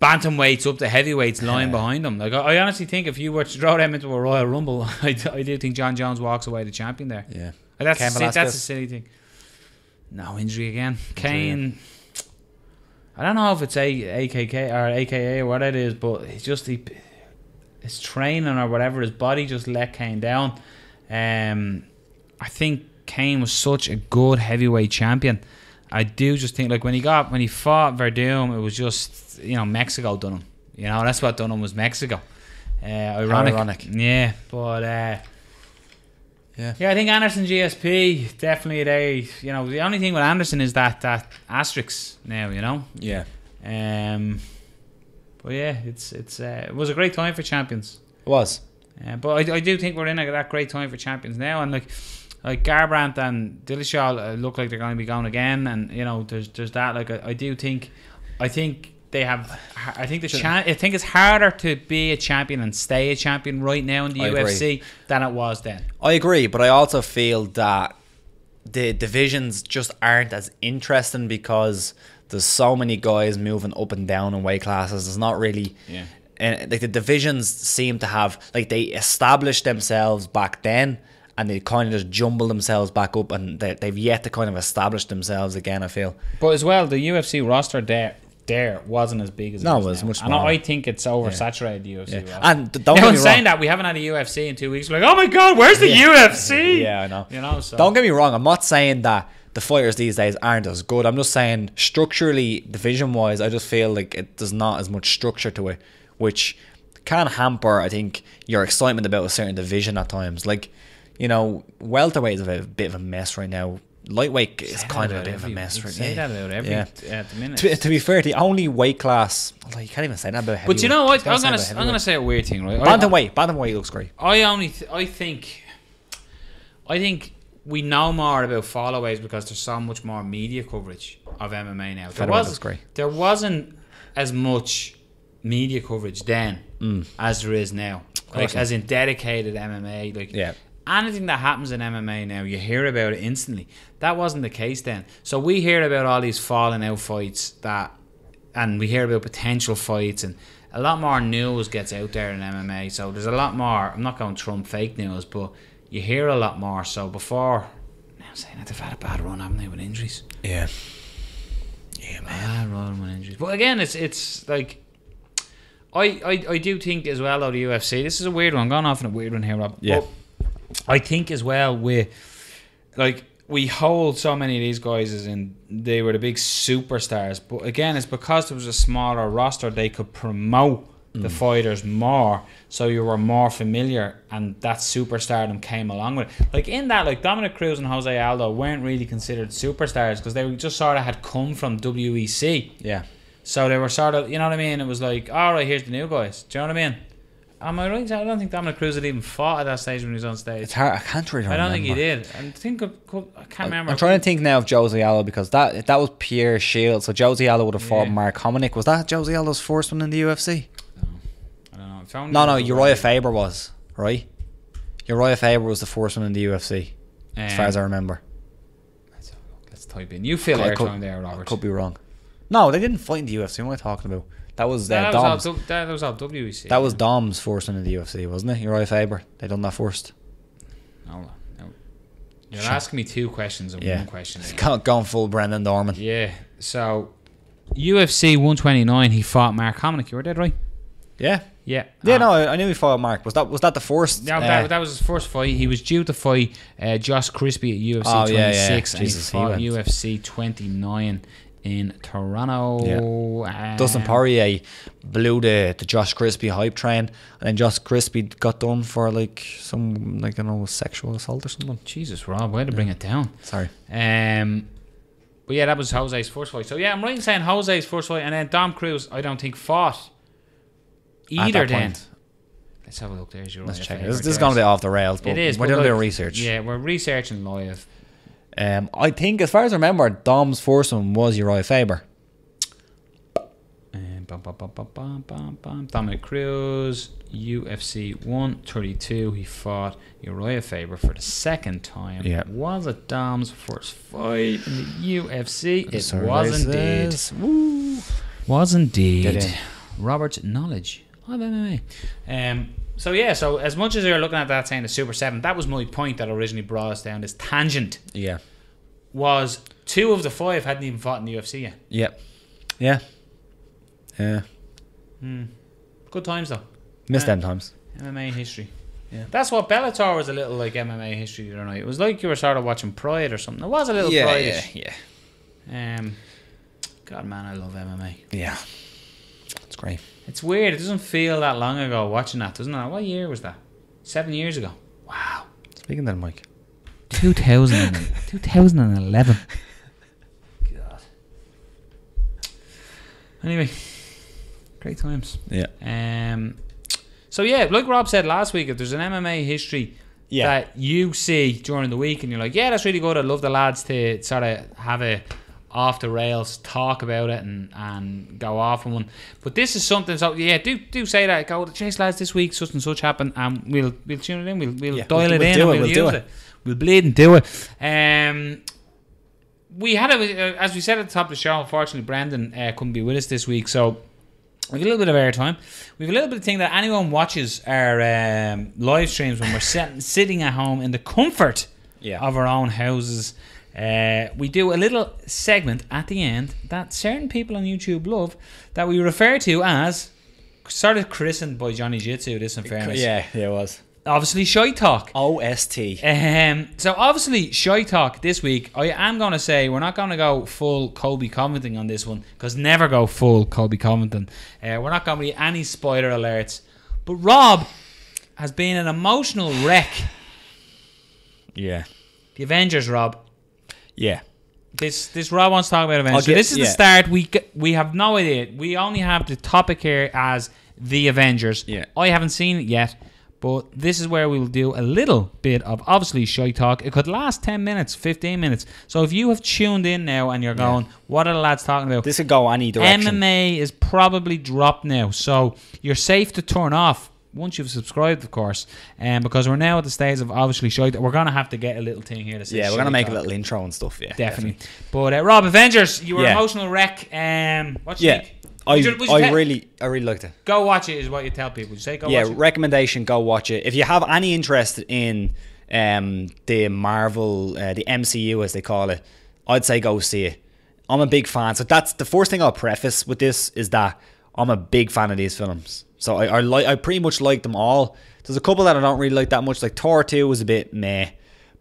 Speaker 1: bantamweights up to heavyweights lying behind him. Like, I honestly think if you were to throw them into a Royal Rumble, I do think John Jones walks away the champion there.
Speaker 3: Yeah.
Speaker 1: Like, that's a silly thing. No, injury again. Cain... I don't know if it's AKK or AKA or what it is, but it's just his training or whatever, his body just let Cain down. I think Cain was such a good heavyweight champion. I do just think, like, when he fought Verdum, it was just, you know, Mexico done him. You know, that's what done him, was Mexico. Ironic. Yeah, but yeah, I think Anderson GSP definitely you know, the only thing with Anderson is that asterisk now, you know.
Speaker 3: Yeah.
Speaker 1: But yeah, it was a great time for champions.
Speaker 3: It was.
Speaker 1: But I do think we're in that great time for champions now, and like Garbrandt and Dillashaw look like they're going to be going again, and you know, there's that. Like, I think they have. I think it's harder to be a champion and stay a champion right now in the UFC than it was then. I
Speaker 3: agree, but I also feel that the divisions just aren't as interesting because there's so many guys moving up and down in weight classes. There's not really, and like the divisions seem to have, like, they established themselves back then, and they kind of just jumble themselves back up, and they've yet to kind of establish themselves again, I feel.
Speaker 1: But as well, the UFC roster there wasn't as big as it was
Speaker 3: much
Speaker 1: and
Speaker 3: smaller.
Speaker 1: I think it's oversaturated, the UFC roster.
Speaker 3: And don't
Speaker 1: now,
Speaker 3: get
Speaker 1: in
Speaker 3: me
Speaker 1: saying
Speaker 3: wrong.
Speaker 1: that, we haven't had a UFC in 2 weeks. We're like, oh my god, where's the UFC?
Speaker 3: Yeah, I know.
Speaker 1: You know, so.
Speaker 3: Don't get me wrong. I'm not saying that the fighters these days aren't as good. I'm just saying structurally, division-wise, I just feel like there's not as much structure to it, which can hamper, I think, your excitement about a certain division at times. Like, you know, welterweight is a bit of a mess right now. Lightweight is kind of a bit of a mess right now.
Speaker 1: Say that about every at the minute.
Speaker 3: To be fair, the only weight class, although you can't even say that about heavyweight.
Speaker 1: But you know what?
Speaker 3: I
Speaker 1: I'm gonna say a weird thing, right?
Speaker 3: Bantamweight looks great.
Speaker 1: I think we know more about followaways because there's so much more media coverage of MMA now. There wasn't as much media coverage then as there is now. Like, as in dedicated MMA. Like, anything that happens in MMA now, you hear about it instantly. That wasn't the case then. So we hear about all these falling out fights and we hear about potential fights, and a lot more news gets out there in MMA. So there's a lot more. I'm not going to trump fake news, but you hear a lot more. So before, I'm saying that they've had a bad run, haven't they, with injuries?
Speaker 3: Yeah, man.
Speaker 1: Bad run with injuries. But again, it's like, I do think as well, though, the UFC, this is a weird one. I'm going off on a weird one here, Rob.
Speaker 3: Yeah.
Speaker 1: But I think as well, we hold so many of these guys as in they were the big superstars. But again, it's because there was a smaller roster, they could promote the fighters more, so you were more familiar, and that superstardom came along with it. Like in that, like Dominic Cruz and Jose Aldo weren't really considered superstars because they just sort of had come from WEC.
Speaker 3: Yeah.
Speaker 1: So they were sort of, you know what I mean? It was like, all right, here's the new guys. Do you know what I mean? Am I right? I don't think Dominic Cruz had even fought at that stage when he was on stage.
Speaker 3: It's hard. I can't really remember.
Speaker 1: I don't think he did. I can't remember.
Speaker 3: I'm trying to think now of Jose Aldo, because that was Pierre Shields. So Jose Aldo would have fought Mark Hominick. Was that Jose Aldo's first one in the UFC?
Speaker 1: I don't know.
Speaker 3: No, Uriah Faber was, right? Uriah Faber was the first one in the UFC, as far as I remember.
Speaker 1: Let's type in. You fill airtime there, Robert.
Speaker 3: I could be wrong. No, they didn't fight in the UFC. What am I talking about? That was Dom's.
Speaker 1: That was all WEC.
Speaker 3: That was Dom's first one in the UFC, wasn't it? Uriah Faber. They done that first.
Speaker 1: No. You're asking me two questions and one question.
Speaker 3: Gone full Brendan Dorman.
Speaker 1: Yeah. So, UFC 129, he fought Mark Hominick. You were dead right?
Speaker 3: Yeah.
Speaker 1: Yeah.
Speaker 3: No, I knew he fought Mark. Was that the first?
Speaker 1: No, that was his first fight. He was due to fight Josh Crispy at UFC 26, and
Speaker 3: Jesus,
Speaker 1: he fought UFC 29 in Toronto.
Speaker 3: Yeah. Dustin Poirier blew the Josh Crispy hype train, and then Josh Crispy got done for some sexual assault or something.
Speaker 1: Jesus, Rob, way to bring it down.
Speaker 3: Sorry.
Speaker 1: But yeah, that was Jose's first fight. So yeah, I'm right in saying Jose's first fight, and then Dom Cruz, I don't think fought either then. Let's have a look. There's your.
Speaker 3: Let's check it. This is going to be off the rails, but we're doing a bit of research.
Speaker 1: Yeah, we're researching live.
Speaker 3: I think, as far as I remember, Dom's first one was Uriah Faber.
Speaker 1: Dominic Cruz, UFC 132. He fought Uriah Faber for the second time.
Speaker 3: Yeah.
Speaker 1: Was it Dom's first fight in the UFC? It was indeed.
Speaker 3: Woo.
Speaker 1: Was indeed. Robert's knowledge of MMA. So as much as you're looking at that saying the Super 7, that was my point that originally brought us down this tangent.
Speaker 3: Yeah.
Speaker 1: Was 2 of the 5 hadn't even fought in the UFC yet.
Speaker 3: Yep. Yeah. Yeah.
Speaker 1: Good times though.
Speaker 3: Missed them times.
Speaker 1: MMA history.
Speaker 3: Yeah.
Speaker 1: That's what Bellator was a little like MMA history the other night. It was like you were sort of watching Pride or something. It was a little Pride.
Speaker 3: Yeah.
Speaker 1: God, man, I love MMA.
Speaker 3: Yeah. It's great.
Speaker 1: It's weird. It doesn't feel that long ago watching that, doesn't it? What year was that? 7 years ago. Wow.
Speaker 3: Speaking of that, Mike.
Speaker 1: 2011. God. Anyway, great times.
Speaker 3: Yeah.
Speaker 1: So yeah, like Rob said last week, if there's an MMA history that you see during the week and you're like, yeah, that's really good. I'd love the lads to sort of have a off the rails talk about it and go off on one. But this is something, so yeah, do say that. Go, Chase lads, this week such and such happened, and we'll tune it in. We'll dial it in and we'll use it. We'll bleed and do it. We had as we said at the top of the show, unfortunately Brendan couldn't be with us this week, so We have a little bit of airtime. We have a little bit of thing that anyone watches our live streams when we're sitting at home in the comfort of our own houses. We do a little segment at the end that certain people on YouTube love that we refer to as, started christened by Johnny Jitsu, this in fairness.
Speaker 3: Yeah, it was.
Speaker 1: Obviously Shite Talk.
Speaker 3: OST.
Speaker 1: So obviously Shite Talk this week, I am going to say we're not going to go full Colby Covington on this one, because never go full Colby Covington. We're not going to be any spoiler alerts. But Rob has been an emotional wreck.
Speaker 3: Yeah.
Speaker 1: The Avengers, Rob.
Speaker 3: Yeah.
Speaker 1: This Rob wants to talk about Avengers. So this is the start. We have no idea. We only have the topic here as the Avengers.
Speaker 3: Yeah.
Speaker 1: I haven't seen it yet. But this is where we'll do a little bit of obviously Shite Talk. It could last 10 minutes, 15 minutes. So if you have tuned in now and you're going, what are the lads talking about?
Speaker 3: This could go any direction.
Speaker 1: MMA is probably dropped now. So you're safe to turn off once you've subscribed, of course. Because we're now at the stage of obviously Shite Talk. We're going to have to get a little thing here to say
Speaker 3: we're going to make a little intro and stuff. Yeah,
Speaker 1: definitely. But Rob, Avengers, you were an emotional wreck. What you think?
Speaker 3: I really liked it.
Speaker 1: Go watch it is what you tell people. You say go watch it.
Speaker 3: Recommendation, go watch it. If you have any interest in the Marvel, the MCU as they call it, I'd say go see it. I'm a big fan. So that's the first thing I'll preface with this, is that I'm a big fan of these films. So I pretty much like them all. There's a couple that I don't really like that much. Like Thor 2 was a bit meh.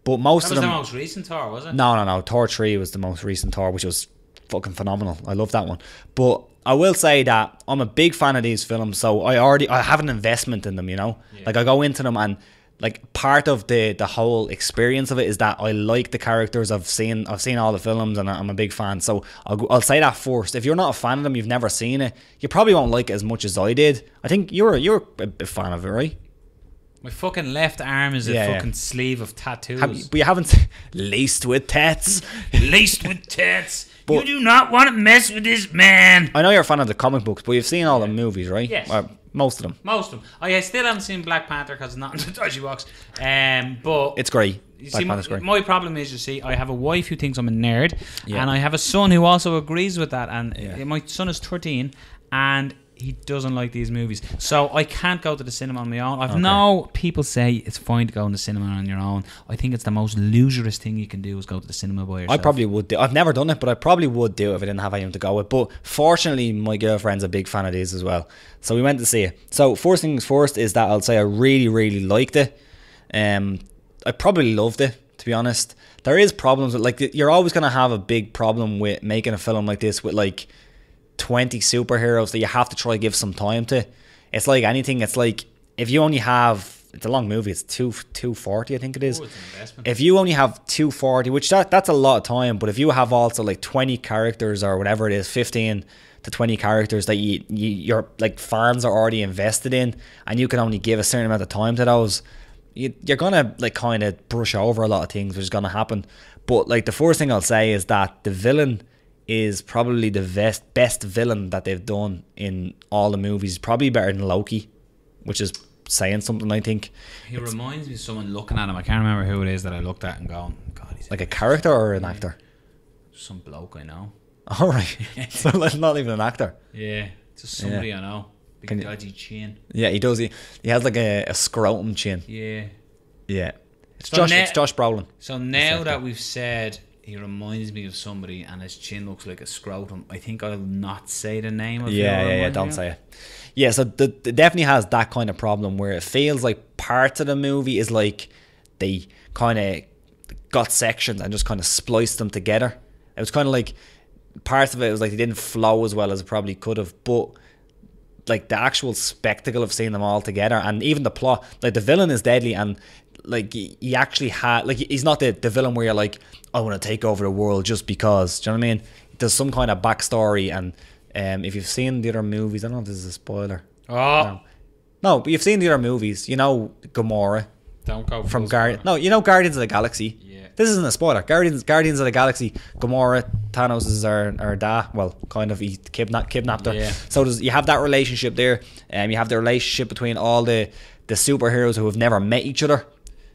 Speaker 3: But most of them...
Speaker 1: That was the most recent Thor, was it?
Speaker 3: No. Thor 3 was the most recent Thor, which was fucking phenomenal. I love that one. But I will say that I'm a big fan of these films, so I have an investment in them, you know? Yeah. Like, I go into them, and like part of the whole experience of it is that I like the characters. I've seen all the films, and I'm a big fan. So I'll say that first. If you're not a fan of them, you've never seen it, you probably won't like it as much as I did. I think you're a fan of it, right?
Speaker 1: My fucking left arm is a fucking sleeve of tattoos.
Speaker 3: But you haven't laced with tats.
Speaker 1: Laced with tats. But you do not want to mess with this man.
Speaker 3: I know you're a fan of the comic books, but you've seen all the movies, right?
Speaker 1: Yes.
Speaker 3: Most of them.
Speaker 1: Most of them. I still haven't seen Black Panther because it's not in the dodgy box. But
Speaker 3: it's great.
Speaker 1: Black Panther's great. My problem is, you see, I have a wife who thinks I'm a nerd, and I have a son who also agrees with that. And my son is 13, and he doesn't like these movies, so I can't go to the cinema on my own. I've no people say it's fine to go in the cinema on your own. I think it's the most loserous thing you can do is go to the cinema by yourself.
Speaker 3: I probably would do. I've never done it, but I probably would do it if I didn't have anyone to go with. But fortunately, my girlfriend's a big fan of these as well, so we went to see it. So first things first is that I'll say I really liked it. I probably loved it, to be honest. There is problems with, like, you're always going to have a big problem with making a film like this with like 20 superheroes that you have to try to give some time to. It's like anything. It's like if you only have, it's a long movie, it's 240 I think it is.
Speaker 1: It's an investment.
Speaker 3: If you only have 240, which that's a lot of time, but if you have also like 20 characters or whatever it is, 15 to 20 characters that your like fans are already invested in, and you can only give a certain amount of time to those, you're gonna like kind of brush over a lot of things, which is gonna happen. But like the first thing I'll say is that the villain is probably the best villain that they've done in all the movies. Probably better than Loki, which is saying something, I think.
Speaker 1: He reminds me of someone looking at him. I can't remember who it is that I looked at and going, God, he's
Speaker 3: like a character or an actor?
Speaker 1: Some bloke I know.
Speaker 3: Alright. So like not even an actor.
Speaker 1: Yeah, just somebody I know. Big dodgy chin.
Speaker 3: Yeah, he does. He has like a scrotum chin.
Speaker 1: Yeah.
Speaker 3: Yeah. It's Josh Brolin.
Speaker 1: So now that we've said he reminds me of somebody and his chin looks like a scrotum, I think I'll not say the name of it.
Speaker 3: Don't say it. Yeah, so it definitely has that kind of problem where it feels like parts of the movie is like they kind of got sections and just kind of spliced them together. It was kind of like parts of it was like they didn't flow as well as it probably could have, but like the actual spectacle of seeing them all together, and even the plot, like the villain is deadly, and like he actually had, like, he's not the villain where you're like, I want to take over the world just because, do you know what I mean? There's some kind of backstory, and if you've seen the other movies, I don't know if this is a spoiler. No, but you've seen the other movies, you know Gamora.
Speaker 1: Don't go
Speaker 3: from Guardians. No, you know Guardians of the Galaxy.
Speaker 1: Yeah.
Speaker 3: This isn't a spoiler. Guardians of the Galaxy. Gamora, Thanos is her dad. Well, kind of. He kidnapped her.
Speaker 1: Yeah.
Speaker 3: So you have that relationship there. You have the relationship between all the superheroes who have never met each other.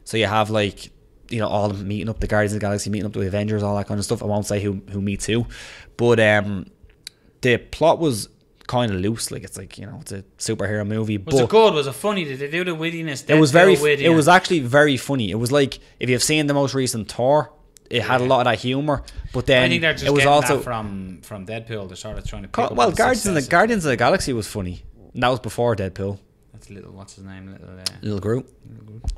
Speaker 3: So you have, like, you know, all of them meeting up, the Guardians of the Galaxy meeting up the Avengers, all that kind of stuff. I won't say who meets who, but the plot was kind of loose. Like, it's like, you know, it's a superhero movie.
Speaker 1: Was it good? Was it funny? Did they do the wittiness?
Speaker 3: It was very. It was actually very funny. It was like, if you've seen the most recent Thor, it had a lot of that humor. But then
Speaker 1: I think they're just
Speaker 3: it was
Speaker 1: getting
Speaker 3: also
Speaker 1: that from Deadpool. They're sort of trying to pick up
Speaker 3: well,
Speaker 1: the
Speaker 3: Guardians of the Galaxy was funny. And that was before Deadpool.
Speaker 1: That's little. What's his name?
Speaker 3: Little Groot.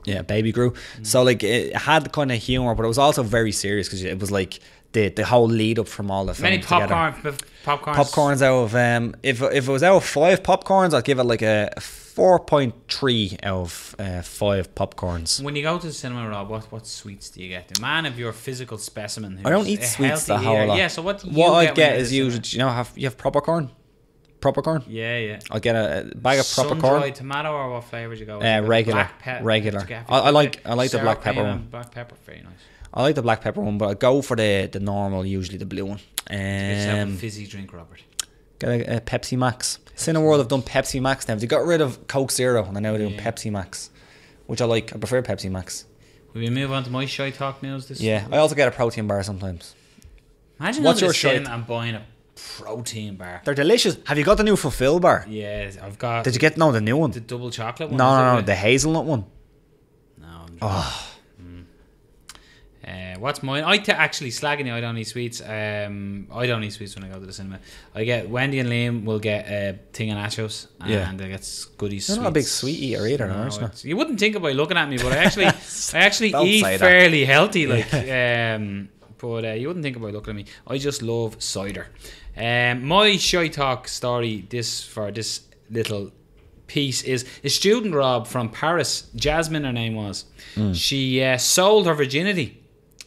Speaker 3: Yeah, Baby Groot. So like, it had kind of humor, but it was also very serious because it was like the whole lead up from all the films.
Speaker 1: Many
Speaker 3: popcorns out of if it was out of 5 popcorns, I'd give it like a 4.3 out of 5 popcorns.
Speaker 1: When you go to the cinema, Rob, what sweets do you get? The man of your physical specimen.
Speaker 3: I don't eat sweets the whole lot.
Speaker 1: Yeah, so what do you
Speaker 3: what
Speaker 1: get?
Speaker 3: I get is usually, you know, you have proper corn. Proper corn.
Speaker 1: Yeah.
Speaker 3: I'll get a bag of proper corn.
Speaker 1: Sun-dried tomato, or what flavour do you go with?
Speaker 3: Regular. I like the black pepper one.
Speaker 1: Black pepper, very nice.
Speaker 3: I like the black pepper one, but I go for the normal, usually the blue one.
Speaker 1: Have a fizzy drink, Robert.
Speaker 3: Get a Pepsi Max. Cineworld have done Pepsi Max now. They got rid of Coke Zero and they're now doing Pepsi Max, which I like. I prefer Pepsi Max.
Speaker 1: Will we move on to my Shite Talk news this
Speaker 3: Yeah, I also get a protein bar sometimes.
Speaker 1: Imagine going to the cinema and buying a protein bar.
Speaker 3: They're delicious. Have you got the new Fulfill bar?
Speaker 1: Yeah, I've got.
Speaker 3: Did you get the new one?
Speaker 1: The double chocolate one?
Speaker 3: No, the hazelnut one.
Speaker 1: No. What's mine? Actually, slagging you, I don't eat sweets. I don't eat sweets when I go to the cinema. I get Wendy and Liam will get a thing of nachos, and they get goodies.
Speaker 3: You're not a big sweet eater either, aren't you?
Speaker 1: You wouldn't think it by looking at me, but I actually eat fairly healthy, like. But you wouldn't think about looking at me. I just love cider. My Shite Talk story, this little piece, is a student, Rob, from Paris. Jasmine, her name was. She sold her virginity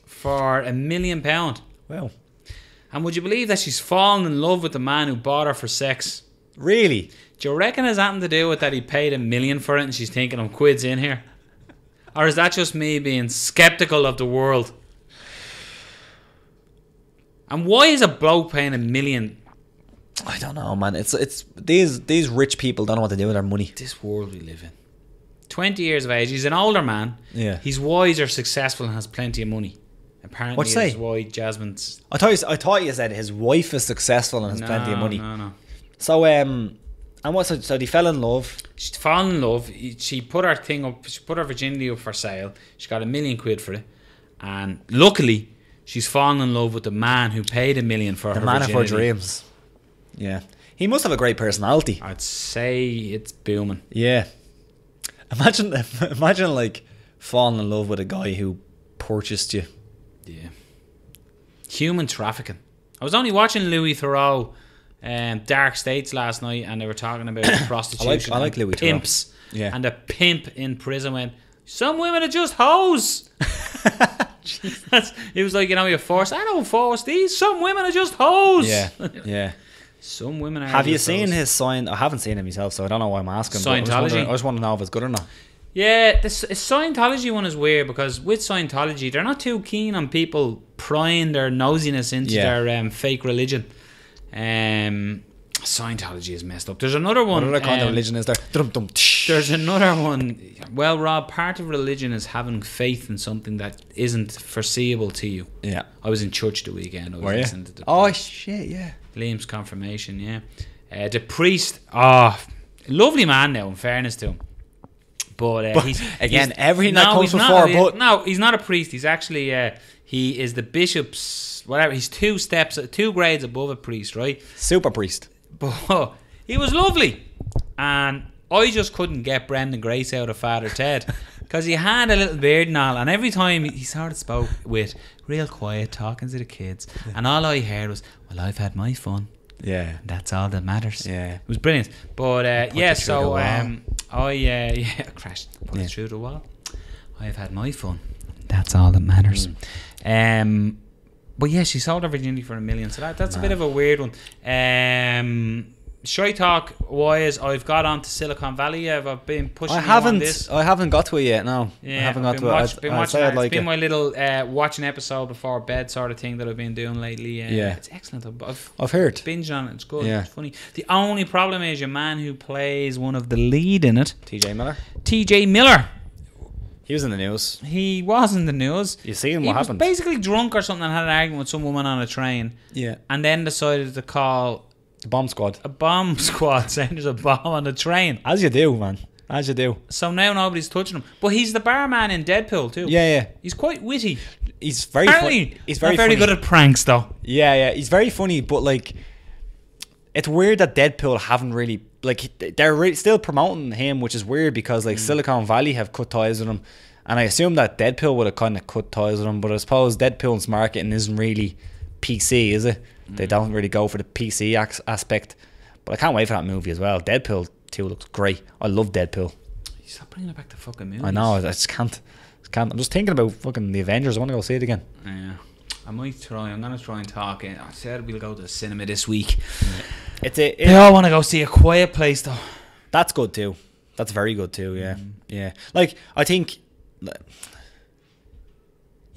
Speaker 1: for £1 million.
Speaker 3: Wow.
Speaker 1: And would you believe that she's fallen in love with the man who bought her for sex?
Speaker 3: Really?
Speaker 1: Do you reckon it has something to do with that he paid £1 million for it and she's thinking I'm quids in here? Or is that just me being skeptical of the world? And why is a bloke paying $1 million?
Speaker 3: I don't know, man. It's these rich people don't know what to do with their money.
Speaker 1: This world we live in. 20 years of age. He's an older man.
Speaker 3: Yeah.
Speaker 1: He's wiser, successful, and has plenty of money. Apparently,
Speaker 3: what'd you say?
Speaker 1: Is why Jasmine's.
Speaker 3: I thought you said his wife is successful and has plenty of money.
Speaker 1: No.
Speaker 3: So and what? So they fell in love.
Speaker 1: She fell in love. She put her thing up. She put her virginity up for sale. She got £1 million for it, and luckily, she's fallen in love with the man who paid $1 million for her virginity. The man of her dreams.
Speaker 3: Yeah, he must have a great personality.
Speaker 1: I'd say it's booming.
Speaker 3: Yeah. Imagine like falling in love with a guy who purchased you.
Speaker 1: Yeah. Human trafficking. I was only watching Louis Theroux, Dark States last night, and they were talking about prostitution.
Speaker 3: I like Louis
Speaker 1: pimps.
Speaker 3: Theroux. Yeah.
Speaker 1: And a pimp in prison went, some women are just hoes. It was like, you know, you force. I don't force these. Some women are just hoes.
Speaker 3: Yeah.
Speaker 1: Some women are.
Speaker 3: Have you seen his sign? I haven't seen it myself, so I don't know why I'm asking.
Speaker 1: Scientology.
Speaker 3: I just want to know if it's good or not.
Speaker 1: Yeah, the Scientology one is weird because with Scientology, they're not too keen on people prying their nosiness into their fake religion. Scientology is messed up. There's another one.
Speaker 3: What other kind of religion is there?
Speaker 1: There's another one. Well, Rob, part of religion is having faith in something that isn't foreseeable to you.
Speaker 3: Yeah.
Speaker 1: I was in church the weekend.
Speaker 3: Were you? Oh, shit, yeah.
Speaker 1: Liam's confirmation, yeah. The priest, lovely man now, in fairness to him. But he's
Speaker 3: everything that comes before.
Speaker 1: No, he's not a priest. He's actually he is the bishop's whatever. He's 2 grades above a priest, right?
Speaker 3: Super priest.
Speaker 1: But he was lovely, and I just couldn't get Brendan Grace out of Father Ted because he had a little beard and all, and every time he sort of spoke with real quiet, talking to the kids, and all I heard was, "Well, I've had my fun."
Speaker 3: Yeah,
Speaker 1: and that's all that matters.
Speaker 3: Yeah,
Speaker 1: it was brilliant. But I crashed, put it through the wall. I've had my fun. That's all that matters. But yeah, she sold her virginity for $1 million, so that's a bit of a weird one. Shite Talk wise, I've got on to Silicon Valley. I've been pushing. I
Speaker 3: haven't got to it yet. No,
Speaker 1: yeah,
Speaker 3: I haven't got to it.
Speaker 1: It's been my little watching episode before bed sort of thing that I've been doing lately. It's excellent.
Speaker 3: I've heard.
Speaker 1: Binged on it. It's good. Yeah. It's funny. The only problem is your man who plays one of the lead in it, TJ Miller.
Speaker 3: He was in the news.
Speaker 1: He was in the news.
Speaker 3: You see him? What happened?
Speaker 1: He was basically drunk or something and had an argument with some woman on a train.
Speaker 3: Yeah.
Speaker 1: And then decided to call
Speaker 3: The bomb squad.
Speaker 1: A bomb squad saying there's a bomb on the train.
Speaker 3: As you do, man. As you do.
Speaker 1: So now nobody's touching him. But he's the barman in Deadpool too.
Speaker 3: Yeah.
Speaker 1: He's quite witty.
Speaker 3: He's very funny. He's very
Speaker 1: not very
Speaker 3: funny.
Speaker 1: good at pranks though.
Speaker 3: Yeah. He's very funny, but like, it's weird that Deadpool haven't really, like, they're still promoting him, which is weird because like Silicon Valley have cut ties with him, and I assume that Deadpool would have kind of cut ties with him. But I suppose Deadpool's marketing isn't really PC, is it? They don't really go for the PC aspect. But I can't wait for that movie as well. Deadpool 2 looks great. I love Deadpool.
Speaker 1: Stop bringing it back to fucking movies.
Speaker 3: I know. I just can't. I'm just thinking about fucking the Avengers. I want to go see it again.
Speaker 1: Yeah. I might try. I'm gonna try and talk. I said we'll go to the cinema this week.
Speaker 3: They
Speaker 1: all want to go see A Quiet Place though.
Speaker 3: That's good too. That's very good too. Yeah. Like, I think like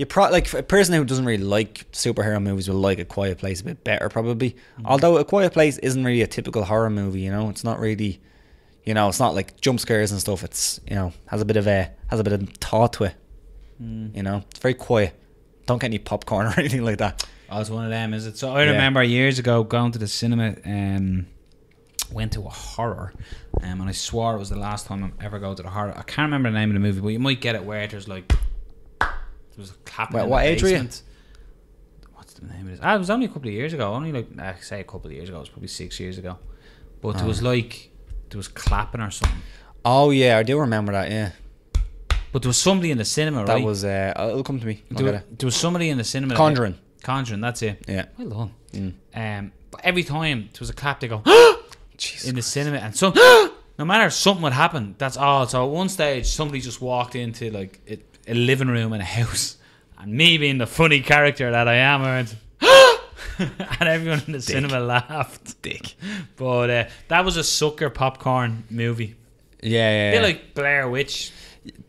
Speaker 3: a person who doesn't really like superhero movies will like A Quiet Place a bit better probably. Although A Quiet Place isn't really a typical horror movie. You know, it's not really. You know, it's not like jump scares and stuff. It's, you know, has a bit of thought to it. You know, it's very quiet. Don't get any popcorn or anything like that.
Speaker 1: Oh, it's one of them, is it? So I remember years ago going to the cinema, went to a horror, and I swore it was the last time I ever go to the horror. I can't remember the name of the movie, but you might get it where there's like, there was a clapping in
Speaker 3: what
Speaker 1: the
Speaker 3: age were you?
Speaker 1: basement. What's the name of this? It was only a couple of years ago. Only like, I say a couple of years ago. It was probably 6 years ago. But there was like, there was clapping or something.
Speaker 3: Oh yeah, I do remember that. Yeah.
Speaker 1: But there was somebody in the cinema, right?
Speaker 3: That was. It'll come to me.
Speaker 1: There was somebody in the cinema.
Speaker 3: Conjuring.
Speaker 1: That's it.
Speaker 3: Yeah.
Speaker 1: Well done. But every time there was a clap, they go
Speaker 3: Jesus
Speaker 1: in the
Speaker 3: Christ.
Speaker 1: cinema, and no matter something would happen. That's all. So at one stage, somebody just walked into like a living room in a house, and me being the funny character that I am, I went, and everyone in the cinema laughed.
Speaker 3: Dick.
Speaker 1: But that was a sucker popcorn movie.
Speaker 3: Yeah.
Speaker 1: A bit like Blair Witch.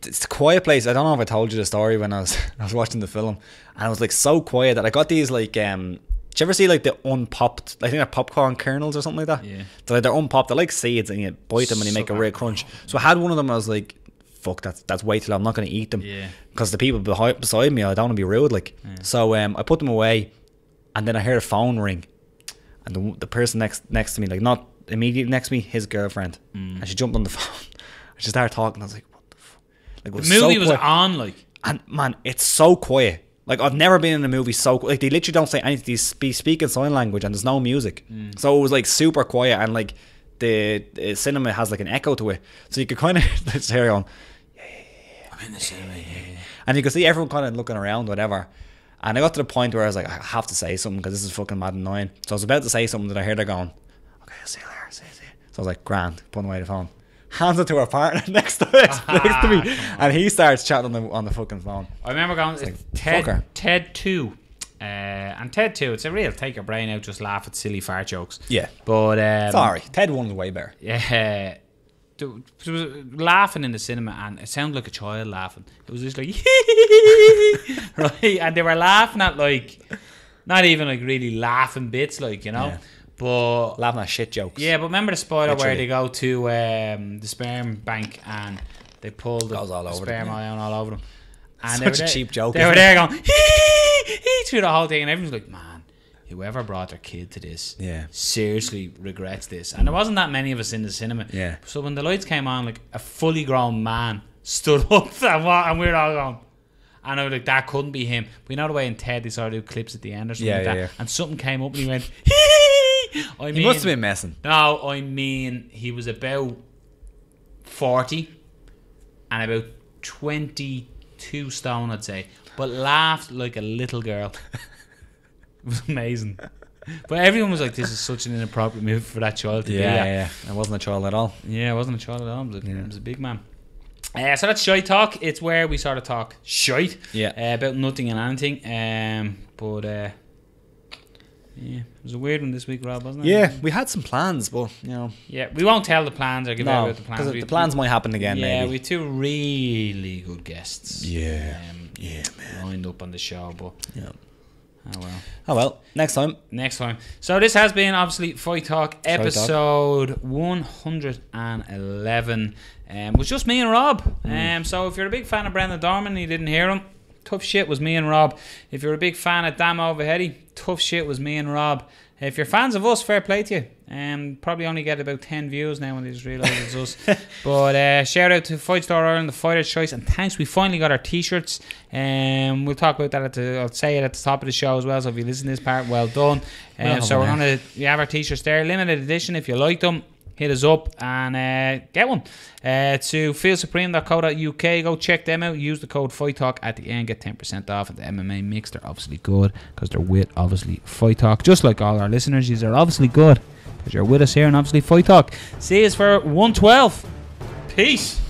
Speaker 3: It's a Quiet Place. I don't know if I told you the story when I was watching the film, and I was like so quiet that I got these like did you ever see like the unpopped, I think they're popcorn kernels or something like that?
Speaker 1: Yeah.
Speaker 3: They're unpopped. They're like seeds, and you bite them and you make a real crunch. So I had one of them. I was like, fuck, that's way too low. I'm not going to eat them.
Speaker 1: Yeah.
Speaker 3: Because the people beside me, I don't want to be rude. Like, so I put them away, and then I heard a phone ring, and the person next to me, like not immediately next to me, his girlfriend, and she jumped on the phone. And she started talking. I was like, like,
Speaker 1: The movie was on, like,
Speaker 3: and man, it's so quiet. Like, I've never been in a movie so like they literally don't say anything. They speak in sign language, and there's no music, so it was like super quiet, and like the cinema has like an echo to it, so you could kind of just hear on.
Speaker 1: I'm in the cinema. Yeah.
Speaker 3: And you could see everyone kind of looking around, whatever. And I got to the point where I was like, I have to say something because this is fucking mad annoying. So I was about to say something that I heard her going, okay, I'll see you later. See you. So I was like, grand, putting away the phone. Hands it to her partner next to me, and he starts chatting on the fucking phone.
Speaker 1: I remember going to Ted 2, and Ted 2, it's a real take your brain out, just laugh at silly fart jokes.
Speaker 3: Yeah,
Speaker 1: but
Speaker 3: sorry, Ted 1 was way better.
Speaker 1: Yeah, there was laughing in the cinema, and it sounded like a child laughing. It was just like right, and they were laughing at like not even like really laughing bits, like, you know. Yeah. But
Speaker 3: laughing at shit jokes.
Speaker 1: Yeah, but remember the spoiler where they go to the sperm bank and they pull the sperm ion all over them. And
Speaker 3: such a cheap joke.
Speaker 1: They were there going hee through the whole thing, and everyone's like, man, whoever brought their kid to this, seriously regrets this. And there wasn't that many of us in the cinema.
Speaker 3: Yeah.
Speaker 1: So when the lights came on, like a fully grown man stood up and we were all going. And I was like, that couldn't be him. But you know the way in Ted they sort of do clips at the end or something like that. Yeah. And something came up and he went,
Speaker 3: he must have been messing.
Speaker 1: No, I mean, he was about 40 and about 22 stone, I'd say. But laughed like a little girl. It was amazing. But everyone was like, this is such an inappropriate move for that child to do that.
Speaker 3: Yeah, it wasn't a child at all.
Speaker 1: Yeah, it wasn't a child at all. It was a big man. So that's Shite Talk. It's where we sort of talk shite about nothing and anything. Yeah, it was a weird one this week, Rob, wasn't it?
Speaker 3: Yeah, we had some plans, but, you know.
Speaker 1: Yeah, we won't tell the plans or give out the plans.
Speaker 3: Because the plans might happen again, maybe.
Speaker 1: Yeah, we had two really good guests.
Speaker 3: Yeah. Man.
Speaker 1: Lined up on the show, but...
Speaker 3: Yeah.
Speaker 1: Oh
Speaker 3: well. Next time.
Speaker 1: So this has been, obviously, Fight Talk, episode 111. Was just me and Rob. So if you're a big fan of Brendan Dorman and you didn't hear him, tough shit was me and Rob. If you're a big fan of Dan Overheady, tough shit was me and Rob. If you're fans of us, fair play to you. Probably only get about 10 views now when they just realise it's us. But shout out to Fight Store Ireland, the Fighter's Choice, and thanks. We finally got our t-shirts. We'll talk about that I'll say it at the top of the show as well. So if you listen to this part, well done. So we have our t-shirts there, limited edition. If you like them, hit us up and get one. To feelsupreme.co.uk, go check them out. Use the code Fight Talk at the end, get 10% off at the MMA Mix. They're obviously good because they're with Obviously Fight Talk. Just like all our listeners, these are obviously good because you're with us here on Obviously Fight Talk. See us for 112. Peace.